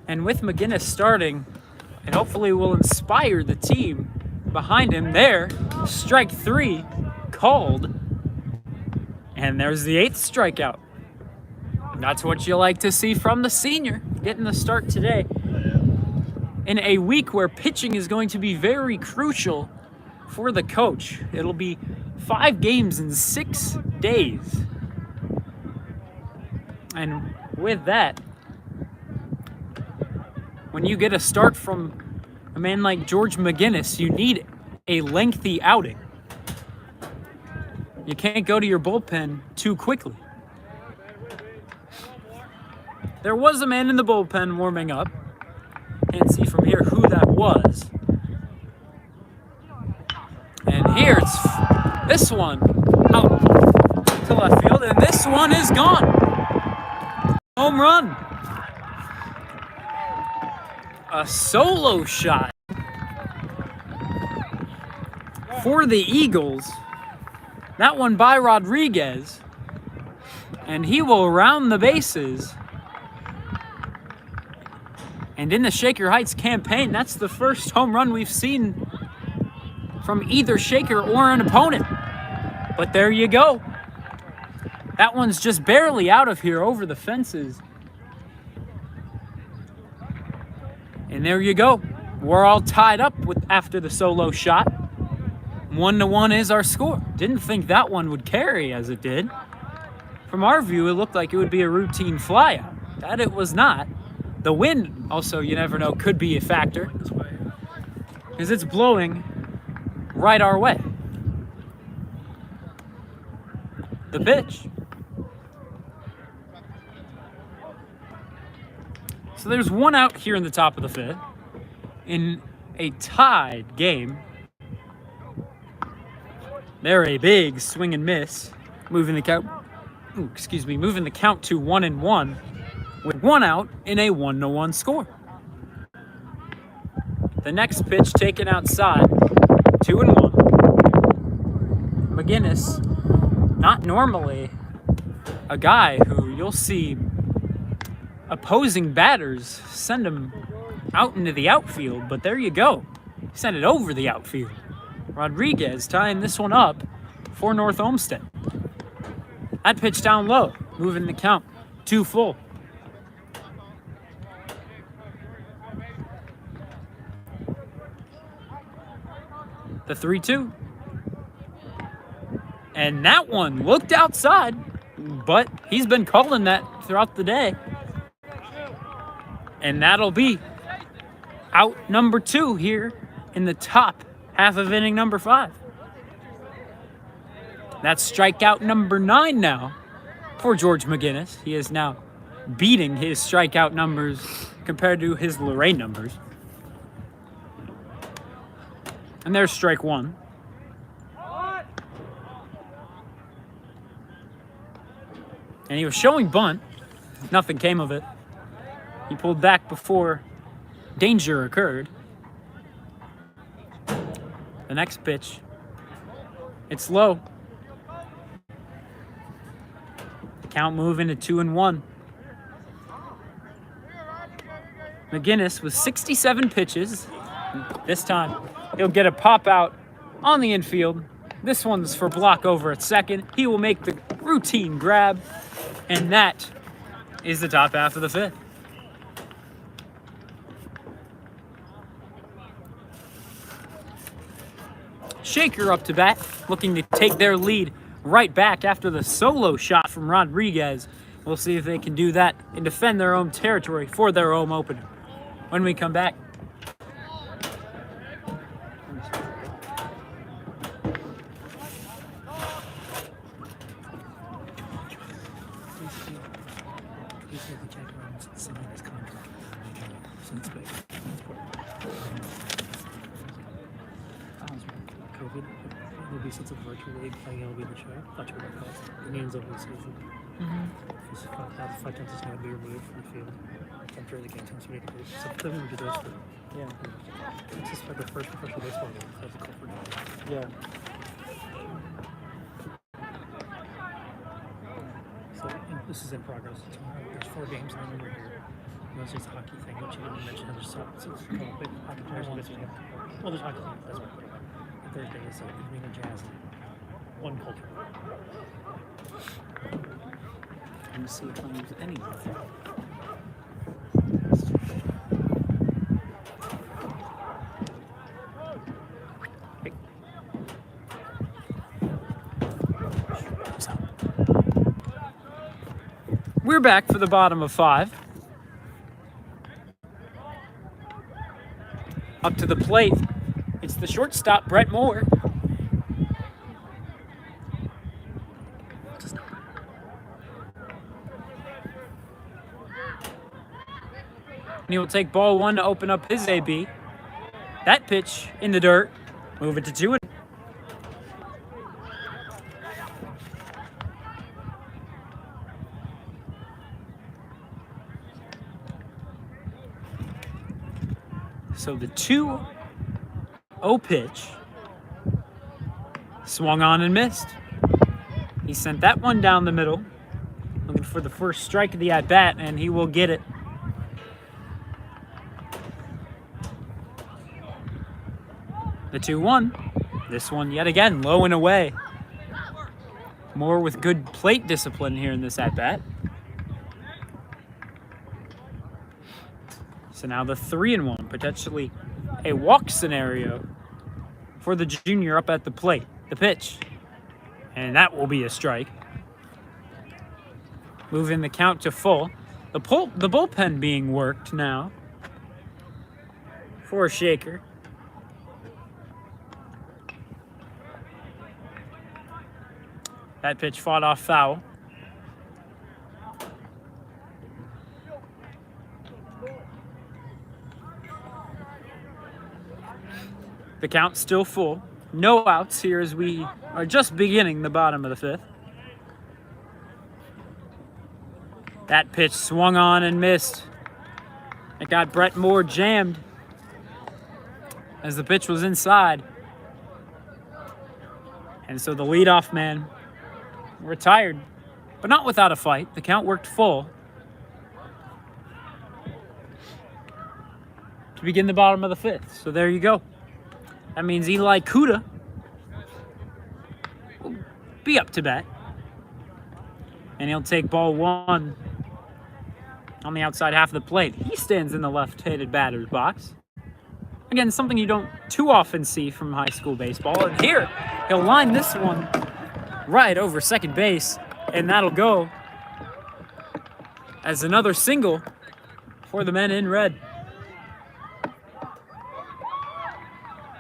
Speaker 1: And with McGinnis starting, it hopefully will inspire the team behind him. There, strike 3 called. And there's the 8th strikeout. That's what you like to see from the senior, getting the start today in a week where pitching is going to be very crucial for the coach. It'll be 5 games in 6 days. And with that, when you get a start from a man like George McGinnis, you need a lengthy outing. You can't go to your bullpen too quickly. There was a man in the bullpen warming up. Can't see from here who that was. And here it's this one out to left field, and this one is gone. Home run. A solo shot for the Eagles. That one by Rodriguez. And he will round the bases. And in the Shaker Heights campaign, that's the first home run we've seen from either Shaker or an opponent. But there you go. That one's just barely out of here over the fences. And there you go. We're all tied up with after the solo shot. 1-1 is our score. Didn't think that one would carry as it did. From our view, it looked like it would be a routine flyout. That it was not. The wind also, you never know, could be a factor,
Speaker 2: This way.
Speaker 1: because it's blowing right our way. The pitch. So there's one out here in the top of the fifth in a tied game. They're a big swing and miss, moving the count. Moving the count to 1-1, with one out in a 1-1 score. The next pitch taken outside, 2-1. McGinnis, not normally a guy who you'll see opposing batters send him out into the outfield, but there you go. Send it over the outfield. Rodriguez tying this one up for North Olmsted. That pitch down low, moving the count 2-2. The 3-2. And that one looked outside, but he's been calling that throughout the day. And that'll be out number 2 here in the top half of inning number 5. That's strikeout number 9 now for George McGinnis. He is now beating his strikeout numbers compared to his Lorraine numbers. And there's strike 1. And he was showing bunt. Nothing came of it. He pulled back before danger occurred. The next pitch, it's low. The count moving to 2-1. McGinnis with 67 pitches. This time, he'll get a pop out on the infield. This one's for block over at second. He will make the routine grab, and that is the top half of the 5th. Shaker up to bat, looking to take their lead right back after the solo shot from Rodriguez. We'll see if they can do that and defend their own territory for their home opener. When we come back,
Speaker 2: It'll be since it's virtual league playing it'll be in the show. Not sure about that. The means of the season. Because 5 times it's going to be removed from the field. I'm sure they can't transfer it. So they're going to do those for. Yeah. It's just like the first professional baseball game. That's a culprit. Yeah. So this is in progress. There's 4 games and then we're here. It's just a hockey thing, which you didn't mention. There's a big hockey players in this game. Well, there's hockey things. That's what Thursday is evening of jazz. One culture.
Speaker 1: let me see if I use any. We're back for the bottom of 5. Up to the plate. It's the shortstop, Brett Moore. And he will take ball 1 to open up his AB. That pitch in the dirt. Move it to 2. So the 2-0 pitch swung on and missed. He sent that one down the middle, looking for the first strike of the at-bat, and he will get it. The 2-1. This one yet again low and away. Moore with good plate discipline here in this at-bat. So now the 3-1, potentially a walk scenario for the junior up at the plate. The pitch. And that will be a strike. Moving the count to full. The The bullpen being worked now for Shaker. That pitch fought off foul. The count's still full. No outs here as we are just beginning the bottom of the fifth. That pitch swung on and missed. It got Brett Moore jammed as the pitch was inside. And so the leadoff man retired, but not without a fight. The count worked full to begin the bottom of the fifth. So there you go. That means Eli Kuda will be up to bat. And he'll take ball one on the outside half of the plate. He stands in the left-handed batter's box. Again, something you don't too often see from high school baseball. And here, he'll line this one right over second base, and that'll go as another single for the men in red.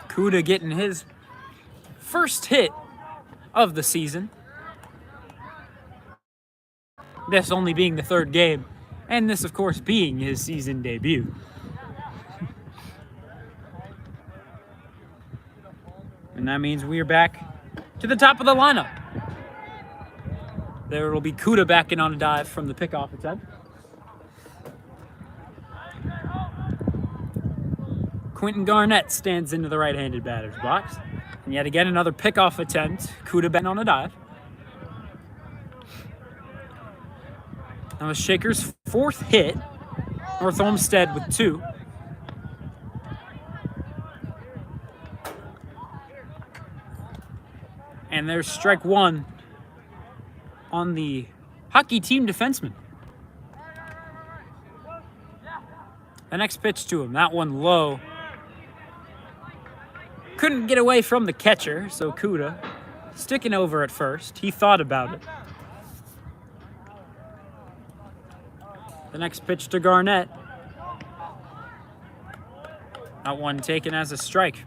Speaker 1: Kuda getting his first hit of the season. This only being the third game, and this, of course, being his season debut. And that means we are back to the top of the lineup. There will be Kuda backing on a dive from the pickoff attempt. Quentin Garnett stands into the right-handed batter's box. And yet again, another pickoff attempt. Kuda backing on a dive. That was Shaker's fourth hit. North Olmsted with 2. And there's strike one on the hockey team defenseman. The next pitch to him, that one low. Couldn't get away from the catcher, so Kuda sticking over at first. He thought about it. The next pitch to Garnett. That one taken as a strike.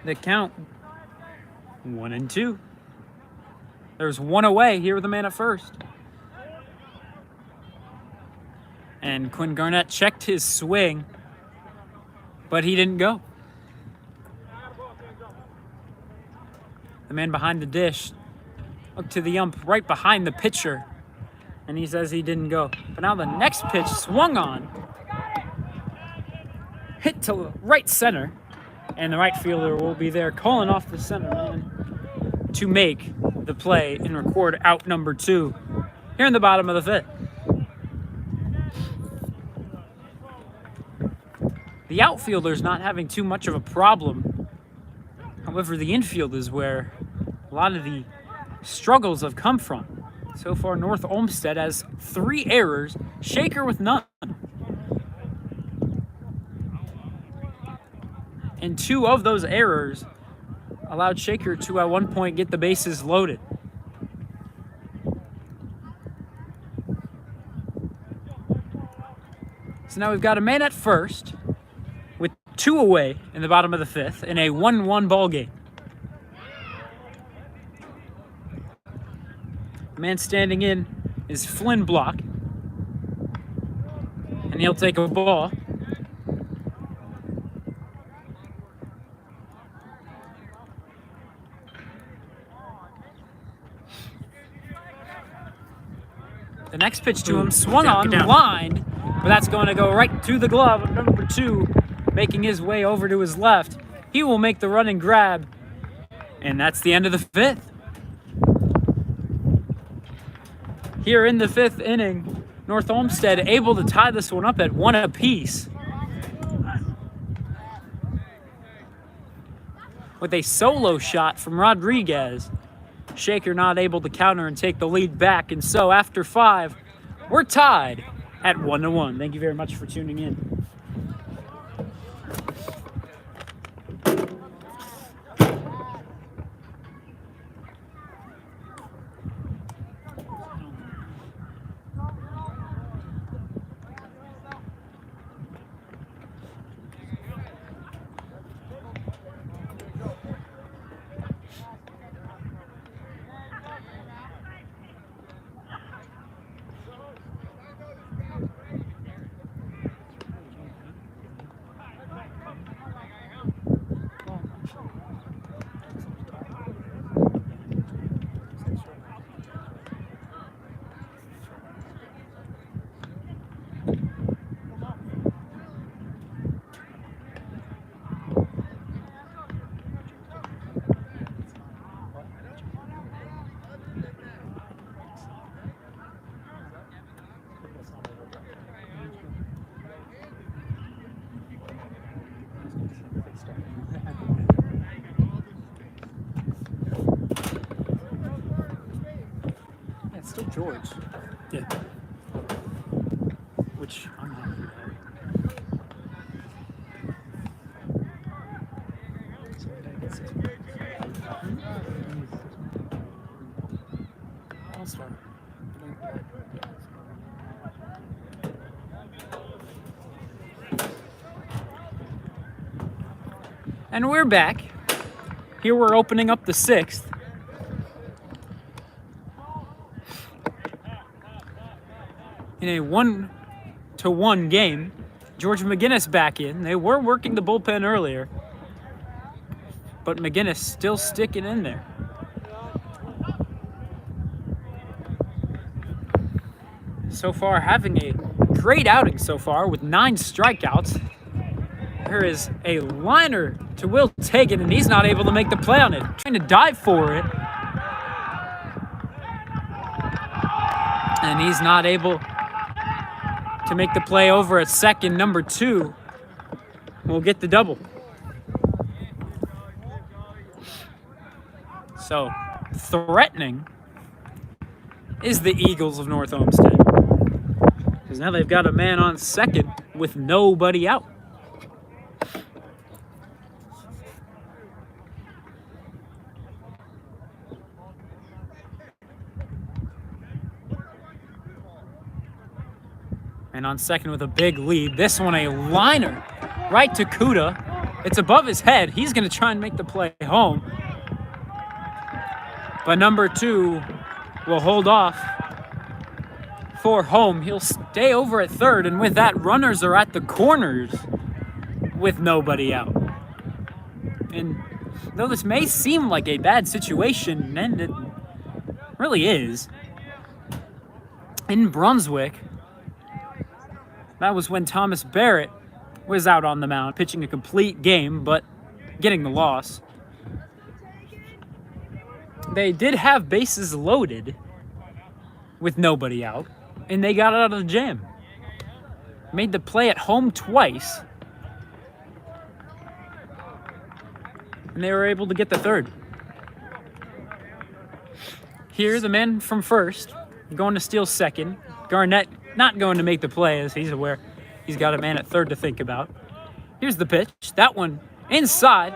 Speaker 1: The count 1-2. There's one away here with the man at first. And Quinn Garnett checked his swing, but he didn't go. The man behind the dish looked to the ump right behind the pitcher, and he says he didn't go. But now the next pitch swung on, hit to right center, and the right fielder will be there calling off the center man to make the play and record out number 2 here in the bottom of the fifth. The outfielder's not having too much of a problem. However, the infield is where a lot of the struggles have come from. So far, North Olmsted has 3 errors, Shaker with none. And 2 of those errors allowed Shaker to, at one point, get the bases loaded. So now we've got a man at first with 2 away in the bottom of the fifth in a 1-1 ball game. The man standing in is Flynn Block, and he'll take a ball. The next pitch to him swung on, lined, but that's going to go right to the glove of number 2, making his way over to his left. He will make the running grab, and that's the end of the fifth. Here in the 5th inning, North Olmsted able to tie this one up at 1 apiece. With a solo shot from Rodriguez. Shaker not able to counter and take the lead back, and so after 5, we're tied at 1-1. Thank you very much for tuning in. still George,
Speaker 2: Yeah.
Speaker 1: which I'm happy about.
Speaker 2: So we gotta get 6
Speaker 1: All-star. And we're back. Here we're opening up the 6th. In a 1-1 game. George McGinnis back in. They were working the bullpen earlier. But McGinnis still sticking in there. So far, having a great outing so far with 9 strikeouts. There is a liner to Will Tagan, and he's not able to make the play on it. Trying to dive for it. And he's not able to make the play over at second. Number 2 will get the double. So, threatening is the Eagles of North Olmsted. Because now they've got a man on second with nobody out. And on second with a big lead. This one a liner right to Kuda. It's above his head. He's going to try and make the play home. But number 2 will hold off for home. He'll stay over at third. And with that, runners are at the corners with nobody out. And though this may seem like a bad situation, and it really is, in Brunswick, that was when Thomas Barrett was out on the mound, pitching a complete game, but getting the loss. They did have bases loaded with nobody out, and they got out of the jam. Made the play at home twice, and they were able to get the third. Here, the man from first, going to steal second. Garnett not going to make the play, as he's aware he's got a man at third to think about. Here's the pitch. That one inside.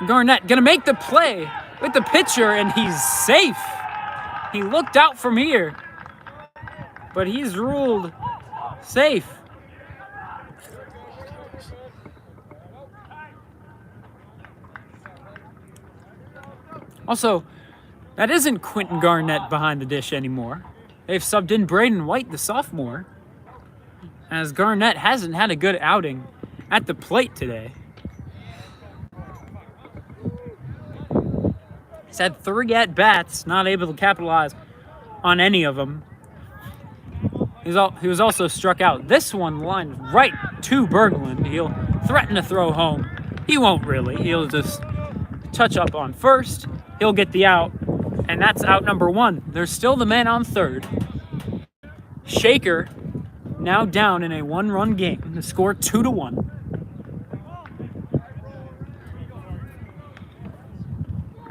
Speaker 1: Garnett going to make the play with the pitcher, and he's safe. He looked out from here, but he's ruled safe. Also, that isn't Quentin Garnett behind the dish anymore. They've subbed in Braden White, the sophomore, as Garnett hasn't had a good outing at the plate today. He's had 3 at-bats, not able to capitalize on any of them. He was also struck out. This one lined right to Berglund. He'll threaten to throw home. He won't really. He'll just touch up on first. He'll get the out, and that's out number 1. There's still the man on third. Shaker now down in a 1-run game. The score 2-1.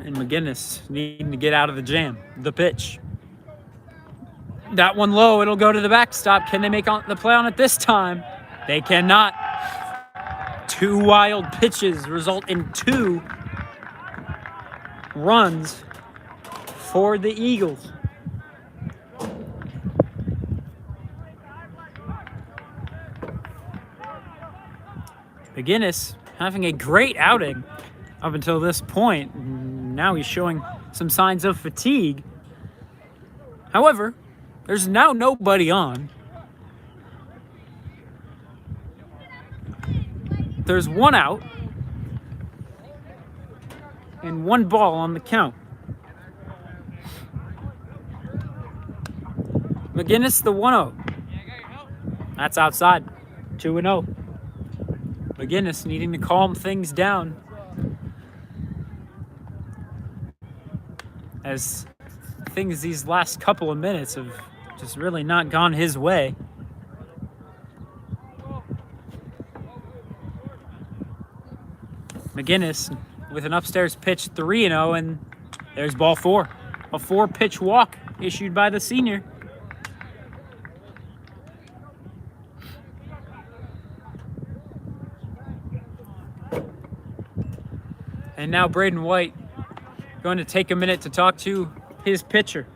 Speaker 1: And McGinnis needing to get out of the jam. The pitch. That one low. It'll go to the backstop. Can they make the play on it this time? They cannot. 2 wild pitches result in 2 runs for the Eagles. McGinnis having a great outing up until this point. Now he's showing some signs of fatigue. However, there's now nobody on. There's 1 out and 1 ball on the count. McGinnis, the 1-0. That's outside. 2-0. McGinnis needing to calm things down, as things these last couple of minutes have just really not gone his way. McGinnis with an upstairs pitch, 3-0, and there's ball 4. A 4-pitch walk issued by the senior. And now Braden White going to take a minute to talk to his pitcher.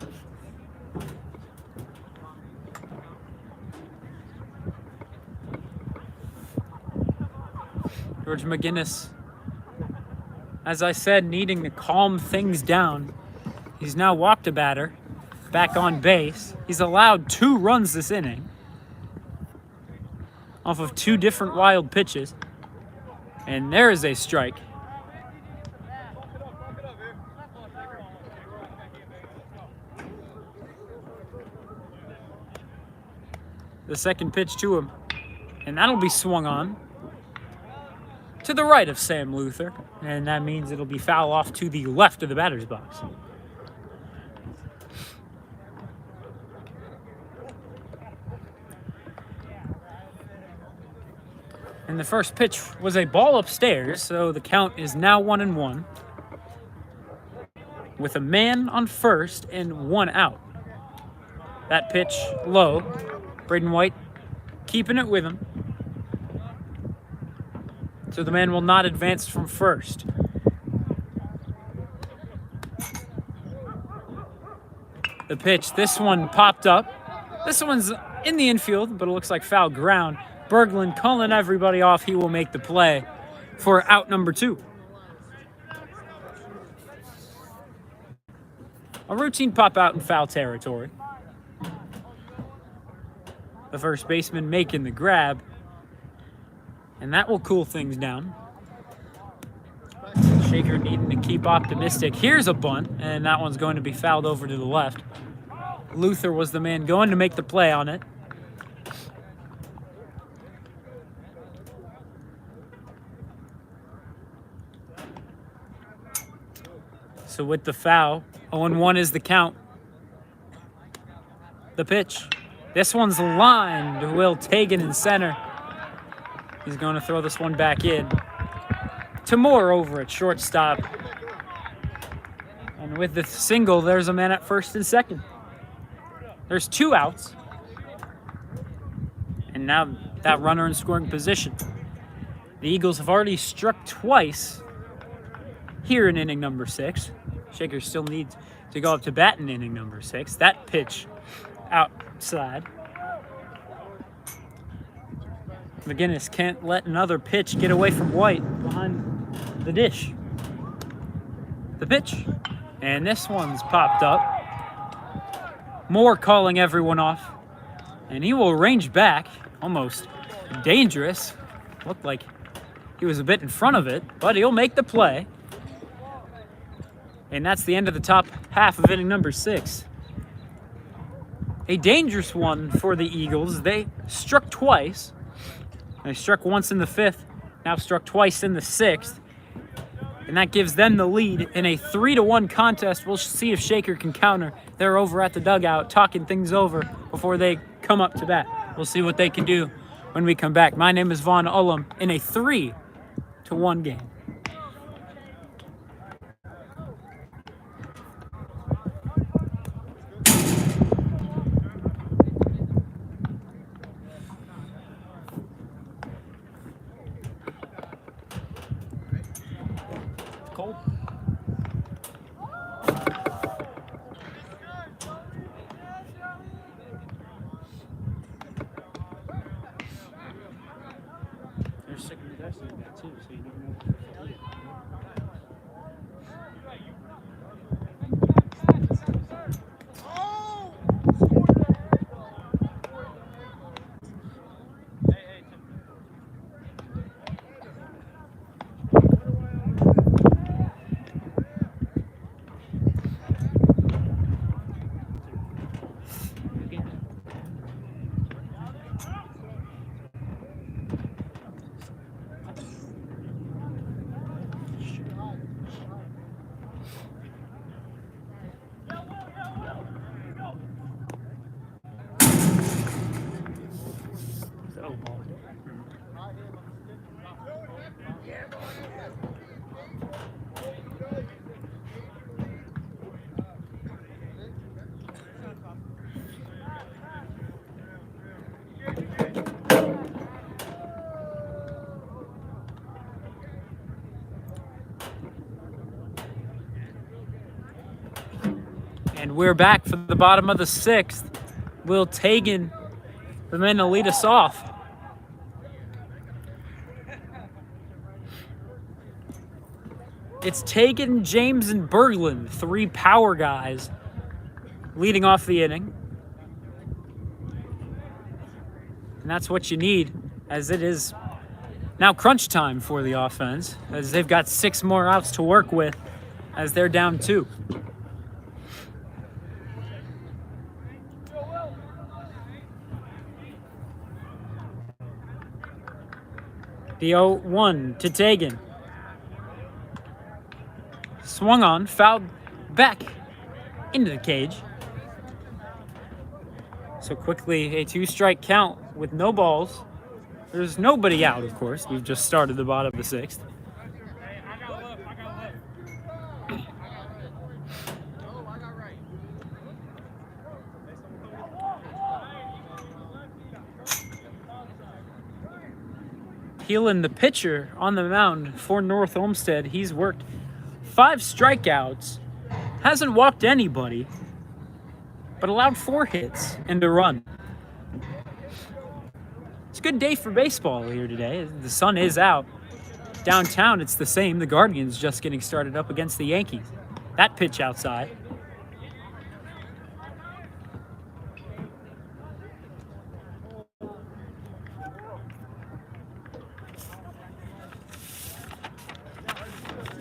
Speaker 1: George McGinnis, as I said, needing to calm things down. He's now walked a batter back on base. He's allowed 2 runs this inning off of 2 different wild pitches. And there is a strike. The second pitch to him, and that'll be swung on to the right of Sam Luther, and that means it'll be foul off to the left of the batter's box. And the first pitch was a ball upstairs, so the count is now 1-1 with a man on first and 1 out. That pitch low. Braden White keeping it with him, so the man will not advance from first. The pitch, this one popped up. This one's in the infield, but it looks like foul ground. Berglund calling everybody off. He will make the play for out number 2. A routine pop out in foul territory. The first baseman making the grab, and that will cool things down. Shaker needing to keep optimistic. Here's a bunt, and that one's going to be fouled over to the left. Luther was the man going to make the play on it. So with the foul, 0-1 is the count. The pitch. This one's lined to Will Tagan in center. He's going to throw this one back in to Moore over at shortstop. And with the single, there's a man at first and second. There's 2 outs. And now that runner in scoring position. The Eagles have already struck twice here in inning number 6. Shaker still needs to go up to bat in inning number 6. That pitch outside. McGinnis can't let another pitch get away from White behind the dish. The pitch. And this one's popped up. Moore calling everyone off. And he will range back. Almost dangerous. Looked like he was a bit in front of it, but he'll make the play. And that's the end of the top half of inning number 6. A dangerous one for the Eagles. They struck twice. They struck once in the 5th, now struck twice in the 6th. And that gives them the lead in a 3-1 contest. We'll see if Shaker can counter. They're over at the dugout talking things over before they come up to bat. We'll see what they can do when we come back. My name is Vaughn Ullum in a 3-1 game. Cold. They're sick of the dust in that too, so you never know what they're doing. And we're back for the bottom of the 6th. Will Tagan, the man to lead us off. It's Tagan, James, and Berglund, 3 power guys, leading off the inning. And that's what you need, as it is now crunch time for the offense, as they've got 6 more outs to work with, as they're down 2. The 0-1 to Tagan. Swung on, fouled back into the cage. So quickly a 2-strike count with no balls. There's nobody out, of course. We've just started the bottom of the 6th. Heelan, the pitcher on the mound for North Olmsted, he's worked 5 strikeouts, hasn't walked anybody, but allowed 4 hits and a run. It's a good day for baseball here today. The sun is out. Downtown, it's the same. The Guardians just getting started up against the Yankees. That pitch outside.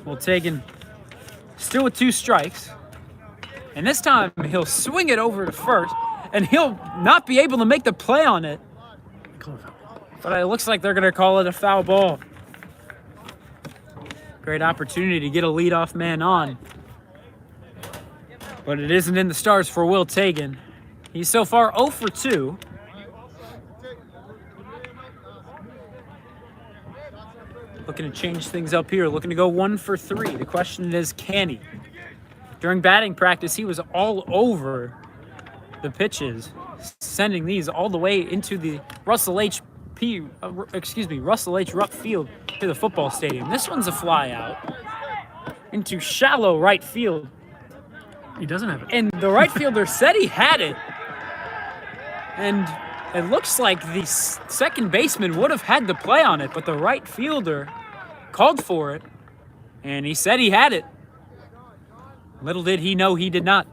Speaker 1: Well, Tagan still with 2 strikes. And this time he'll swing it over to first, and he'll not be able to make the play on it. But it looks like they're going to call it a foul ball. Great opportunity to get a leadoff man on. But it isn't in the stars for Will Tagan. He's so far 0 for 2. Looking to change things up here, looking to go 1 for 3. The question is, can he? During batting practice, he was all over the pitches, sending these all the way into the Russell H. Rupp Field to the football stadium. This one's a fly out into shallow right field.
Speaker 2: He doesn't have it.
Speaker 1: And the right fielder said he had it. And it looks like the second baseman would have had the play on it, but the right fielder called for it, and he said he had it. Little did he know he did not.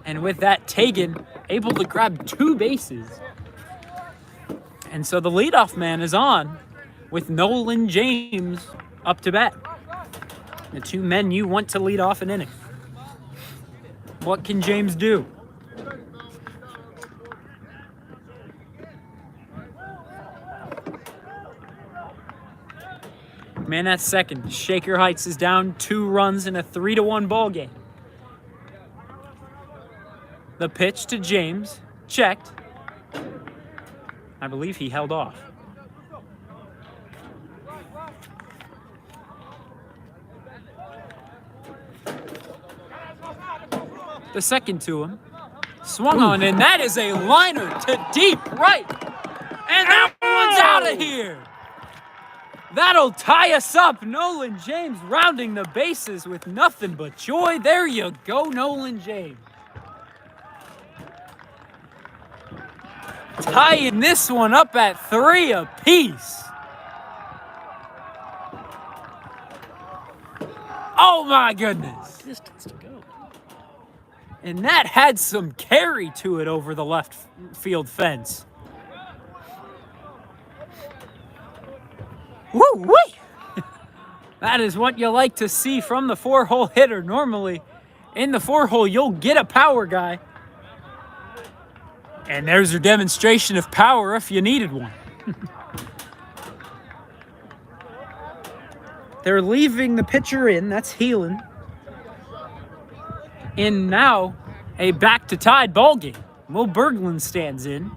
Speaker 1: And with that, Tagan able to grab 2 bases. And so the leadoff man is on with Nolan James up to bat. The 2 men you want to lead off an inning. What can James do? Man at second. Shaker Heights is down 2 runs in a 3-1 ball game. The pitch to James, checked. I believe he held off. The second to him. Swung on, and that is a liner to deep right. And that one's out of here. That'll tie us up. Nolan James rounding the bases with nothing but joy. There you go, Nolan James. Tying this one up at 3 apiece. Oh my goodness.
Speaker 2: Distance to go.
Speaker 1: And that had some carry to it over the left field fence. Woo-wee! That is what you like to see from the 4-hole hitter. Normally, in the 4-hole, you'll get a power guy. And there's your demonstration of power if you needed one. They're leaving the pitcher in. That's Heelan. In now, a back-to-tied ball game. Will Berglund stands in.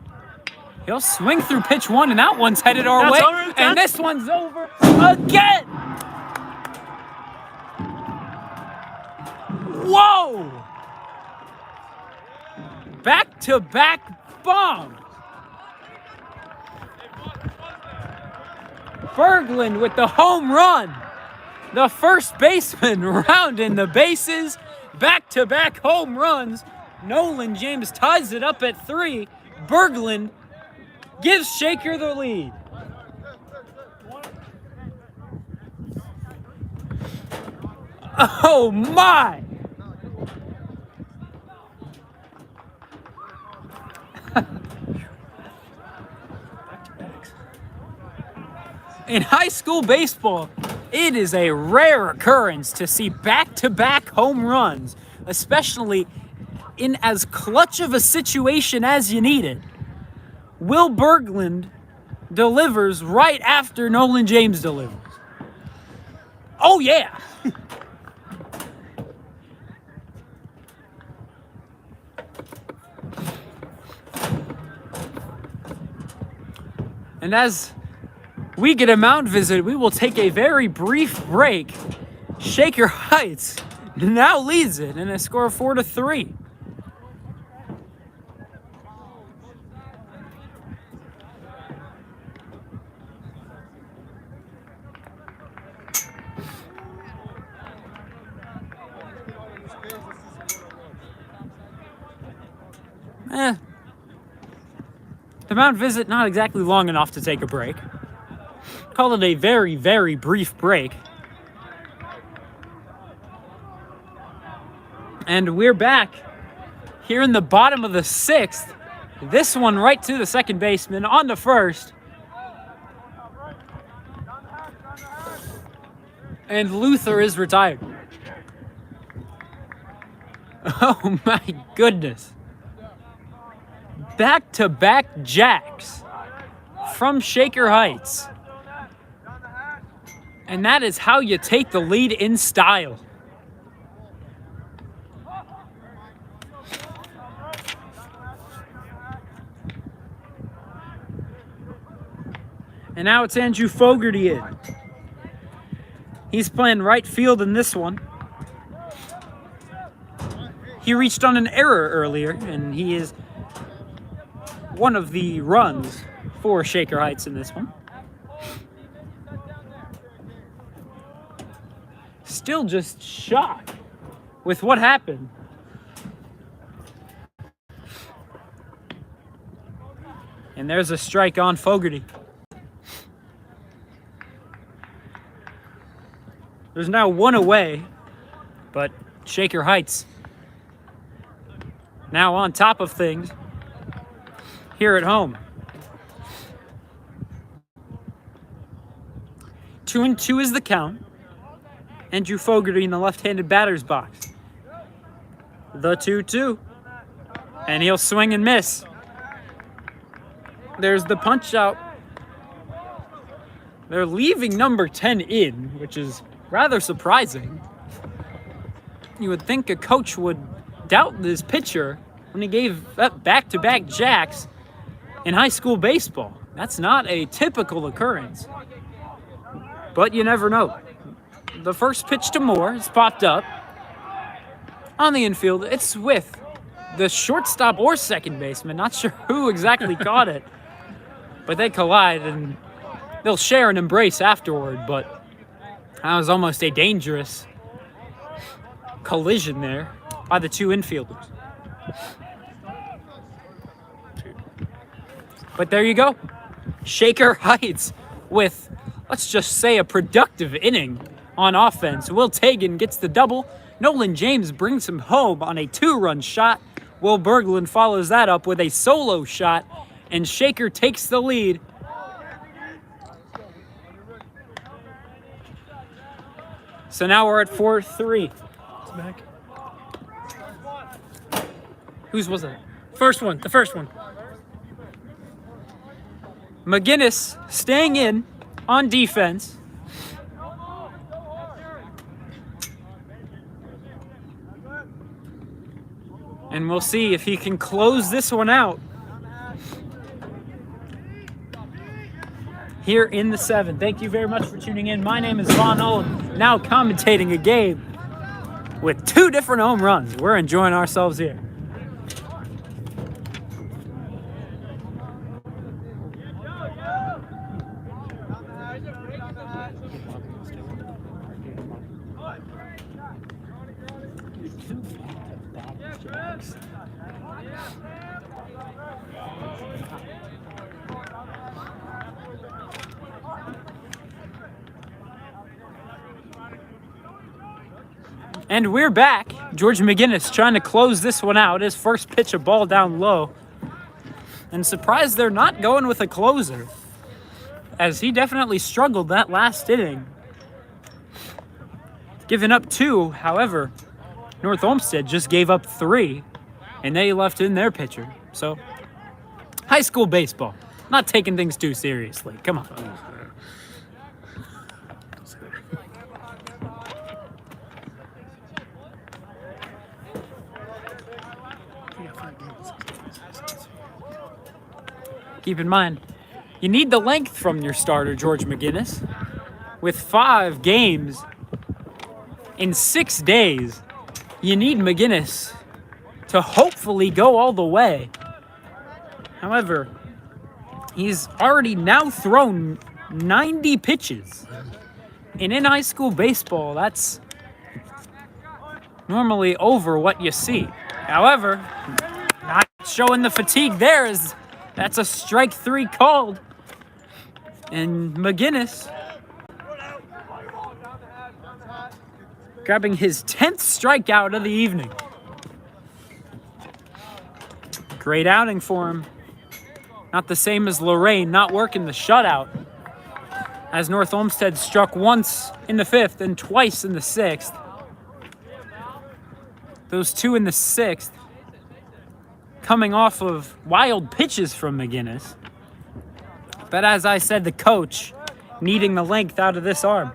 Speaker 1: He'll swing through pitch 1, and that one's headed our way. And this one's over again. Whoa! Back-to-back bombs. Berglund with the home run. The first baseman rounding the bases. back-to-back home runs. Nolan James ties it up at 3. Berglund gives Shaker the lead. Oh my! In high school baseball, it is a rare occurrence to see back-to-back home runs, especially in as clutch of a situation as you need it. Will Berglund delivers right after Nolan James delivers. Oh yeah! And as we get a mound visit, we will take a very brief break. Shaker Heights now leads it in a score of 4-3. The mound visit, not exactly long enough to take a break. Call it a very, very brief break. And we're back here in the bottom of the 6th. This one right to the second baseman on the first. And Luther is retired. Oh my goodness. Back-to-back jacks from Shaker Heights. And that is how you take the lead in style. And now it's Andrew Fogarty in. He's playing right field in this one. He reached on an error earlier, and he is one of the runs for Shaker Heights in this one. Still just shocked with what happened. And there's a strike on Fogarty. There's now one away, but Shaker Heights now on top of things here at home. 2-2 is the count. Andrew Fogarty in the left-handed batter's box. The 2-2. And he'll swing and miss. There's the punch out. They're leaving number 10 in, which is rather surprising. You would think a coach would doubt this pitcher when he gave up back-to-back jacks in high school baseball. That's not a typical occurrence. But you never know. The first pitch to Moore has popped up on the infield. It's with the shortstop or second baseman. Not sure who exactly caught it. But they collide and they'll share an embrace afterward. But that was almost a dangerous collision there by the two infielders. But there you go. Shaker Heights with, let's just say, a productive inning on offense. Will Tagan gets the double. Nolan James brings him home on a 2-run shot. Will Berglund follows that up with a solo shot. And Shaker takes the lead. So now we're at 4-3.
Speaker 2: It's back.
Speaker 1: Whose was that?
Speaker 2: The first one.
Speaker 1: McGinnis staying in on defense. And we'll see if he can close this one out here in the 7th. Thank you very much for tuning in. My name is Von Old, now commentating a game with 2 different home runs. We're enjoying ourselves here. Back Jacks. And we're back. George McGinnis trying to close this one out. His first pitch, a ball down low. And surprised they're not going with a closer, as he definitely struggled that last inning. Giving up 2, however, North Olmsted just gave up 3, and they left in their pitcher. So, high school baseball, not taking things too seriously. Come on. Keep in mind, you need the length from your starter, George McGinnis. With 5 games in 6 days, you need McGinnis to hopefully go all the way. However, he's already now thrown 90 pitches. And in high school baseball, that's normally over what you see. However, not showing the fatigue there, is that's a strike 3 called. And McGinnis grabbing his 10th strikeout of the evening. Great outing for him. Not the same as Lorraine, not working the shutout, as North Olmsted struck once in the 5th and twice in the 6th. Those 2 in the 6th coming off of wild pitches from McGinnis. But as I said, the coach needing the length out of this arm.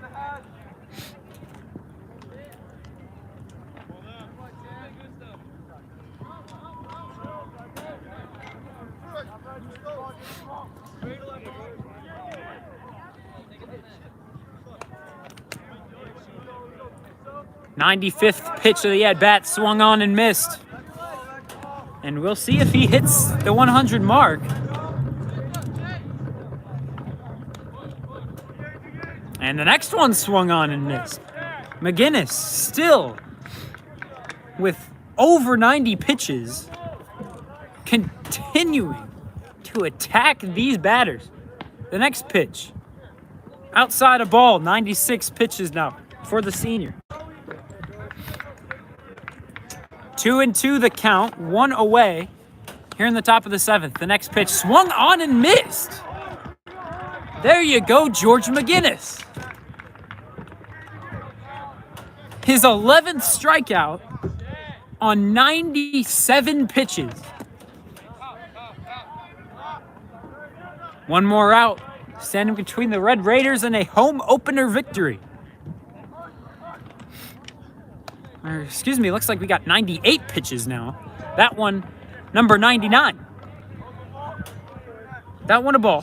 Speaker 1: '95th pitch of the at-bat, swung on and missed. And we'll see if he hits the 100 mark. And the next one swung on and missed. McGinnis still with over 90 pitches, continuing to attack these batters. The next pitch, outside a ball, 96 pitches now for the senior. 2-2 the count, 1 away here in the top of the 7th. The next pitch swung on and missed. There you go, George McGinnis. His 11th strikeout on 97 pitches. One more out, standing between the Red Raiders and a home opener victory. Or, excuse me, looks like we got 98 pitches now. That one, number 99. That one a ball.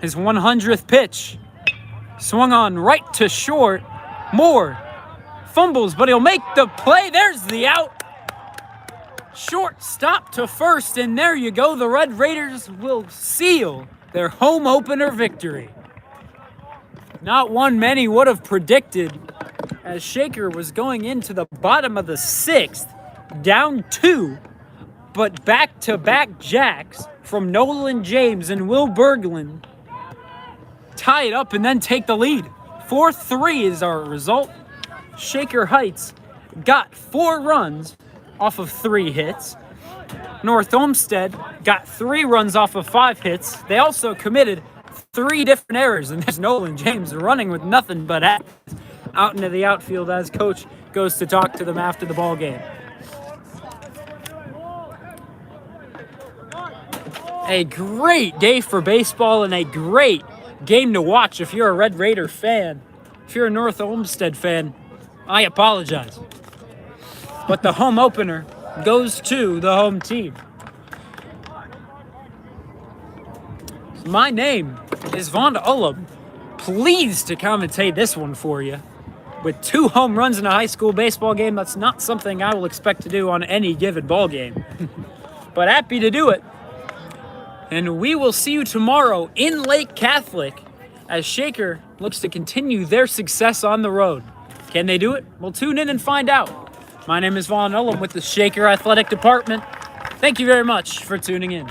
Speaker 1: His 100th pitch. Swung on right to short. Moore fumbles, but he'll make the play. There's the out. Short stop to first, and there you go. The Red Raiders will seal their home opener victory. Not one many would have predicted, as Shaker was going into the bottom of the 6th, down 2, but back-to-back jacks from Nolan James and Will Berglund tie it up and then take the lead. 4-3 is our result. Shaker Heights got 4 runs off of 3 hits. North Olmsted got 3 runs off of 5 hits. They also committed 3 different errors, and there's Nolan James running with nothing but out into the outfield as coach goes to talk to them after the ball game. A great day for baseball and a great game to watch if you're a Red Raider fan. If you're a North Olmsted fan, I apologize. But the home opener goes to the home team. My name is Vonda Ullum. Pleased to commentate this one for you. With 2 home runs in a high school baseball game, that's not something I will expect to do on any given ball game. But happy to do it. And we will see you tomorrow in Lake Catholic as Shaker looks to continue their success on the road. Can they do it? We'll tune in and find out. My name is Vaughn Ullum with the Shaker Athletic Department. Thank you very much for tuning in.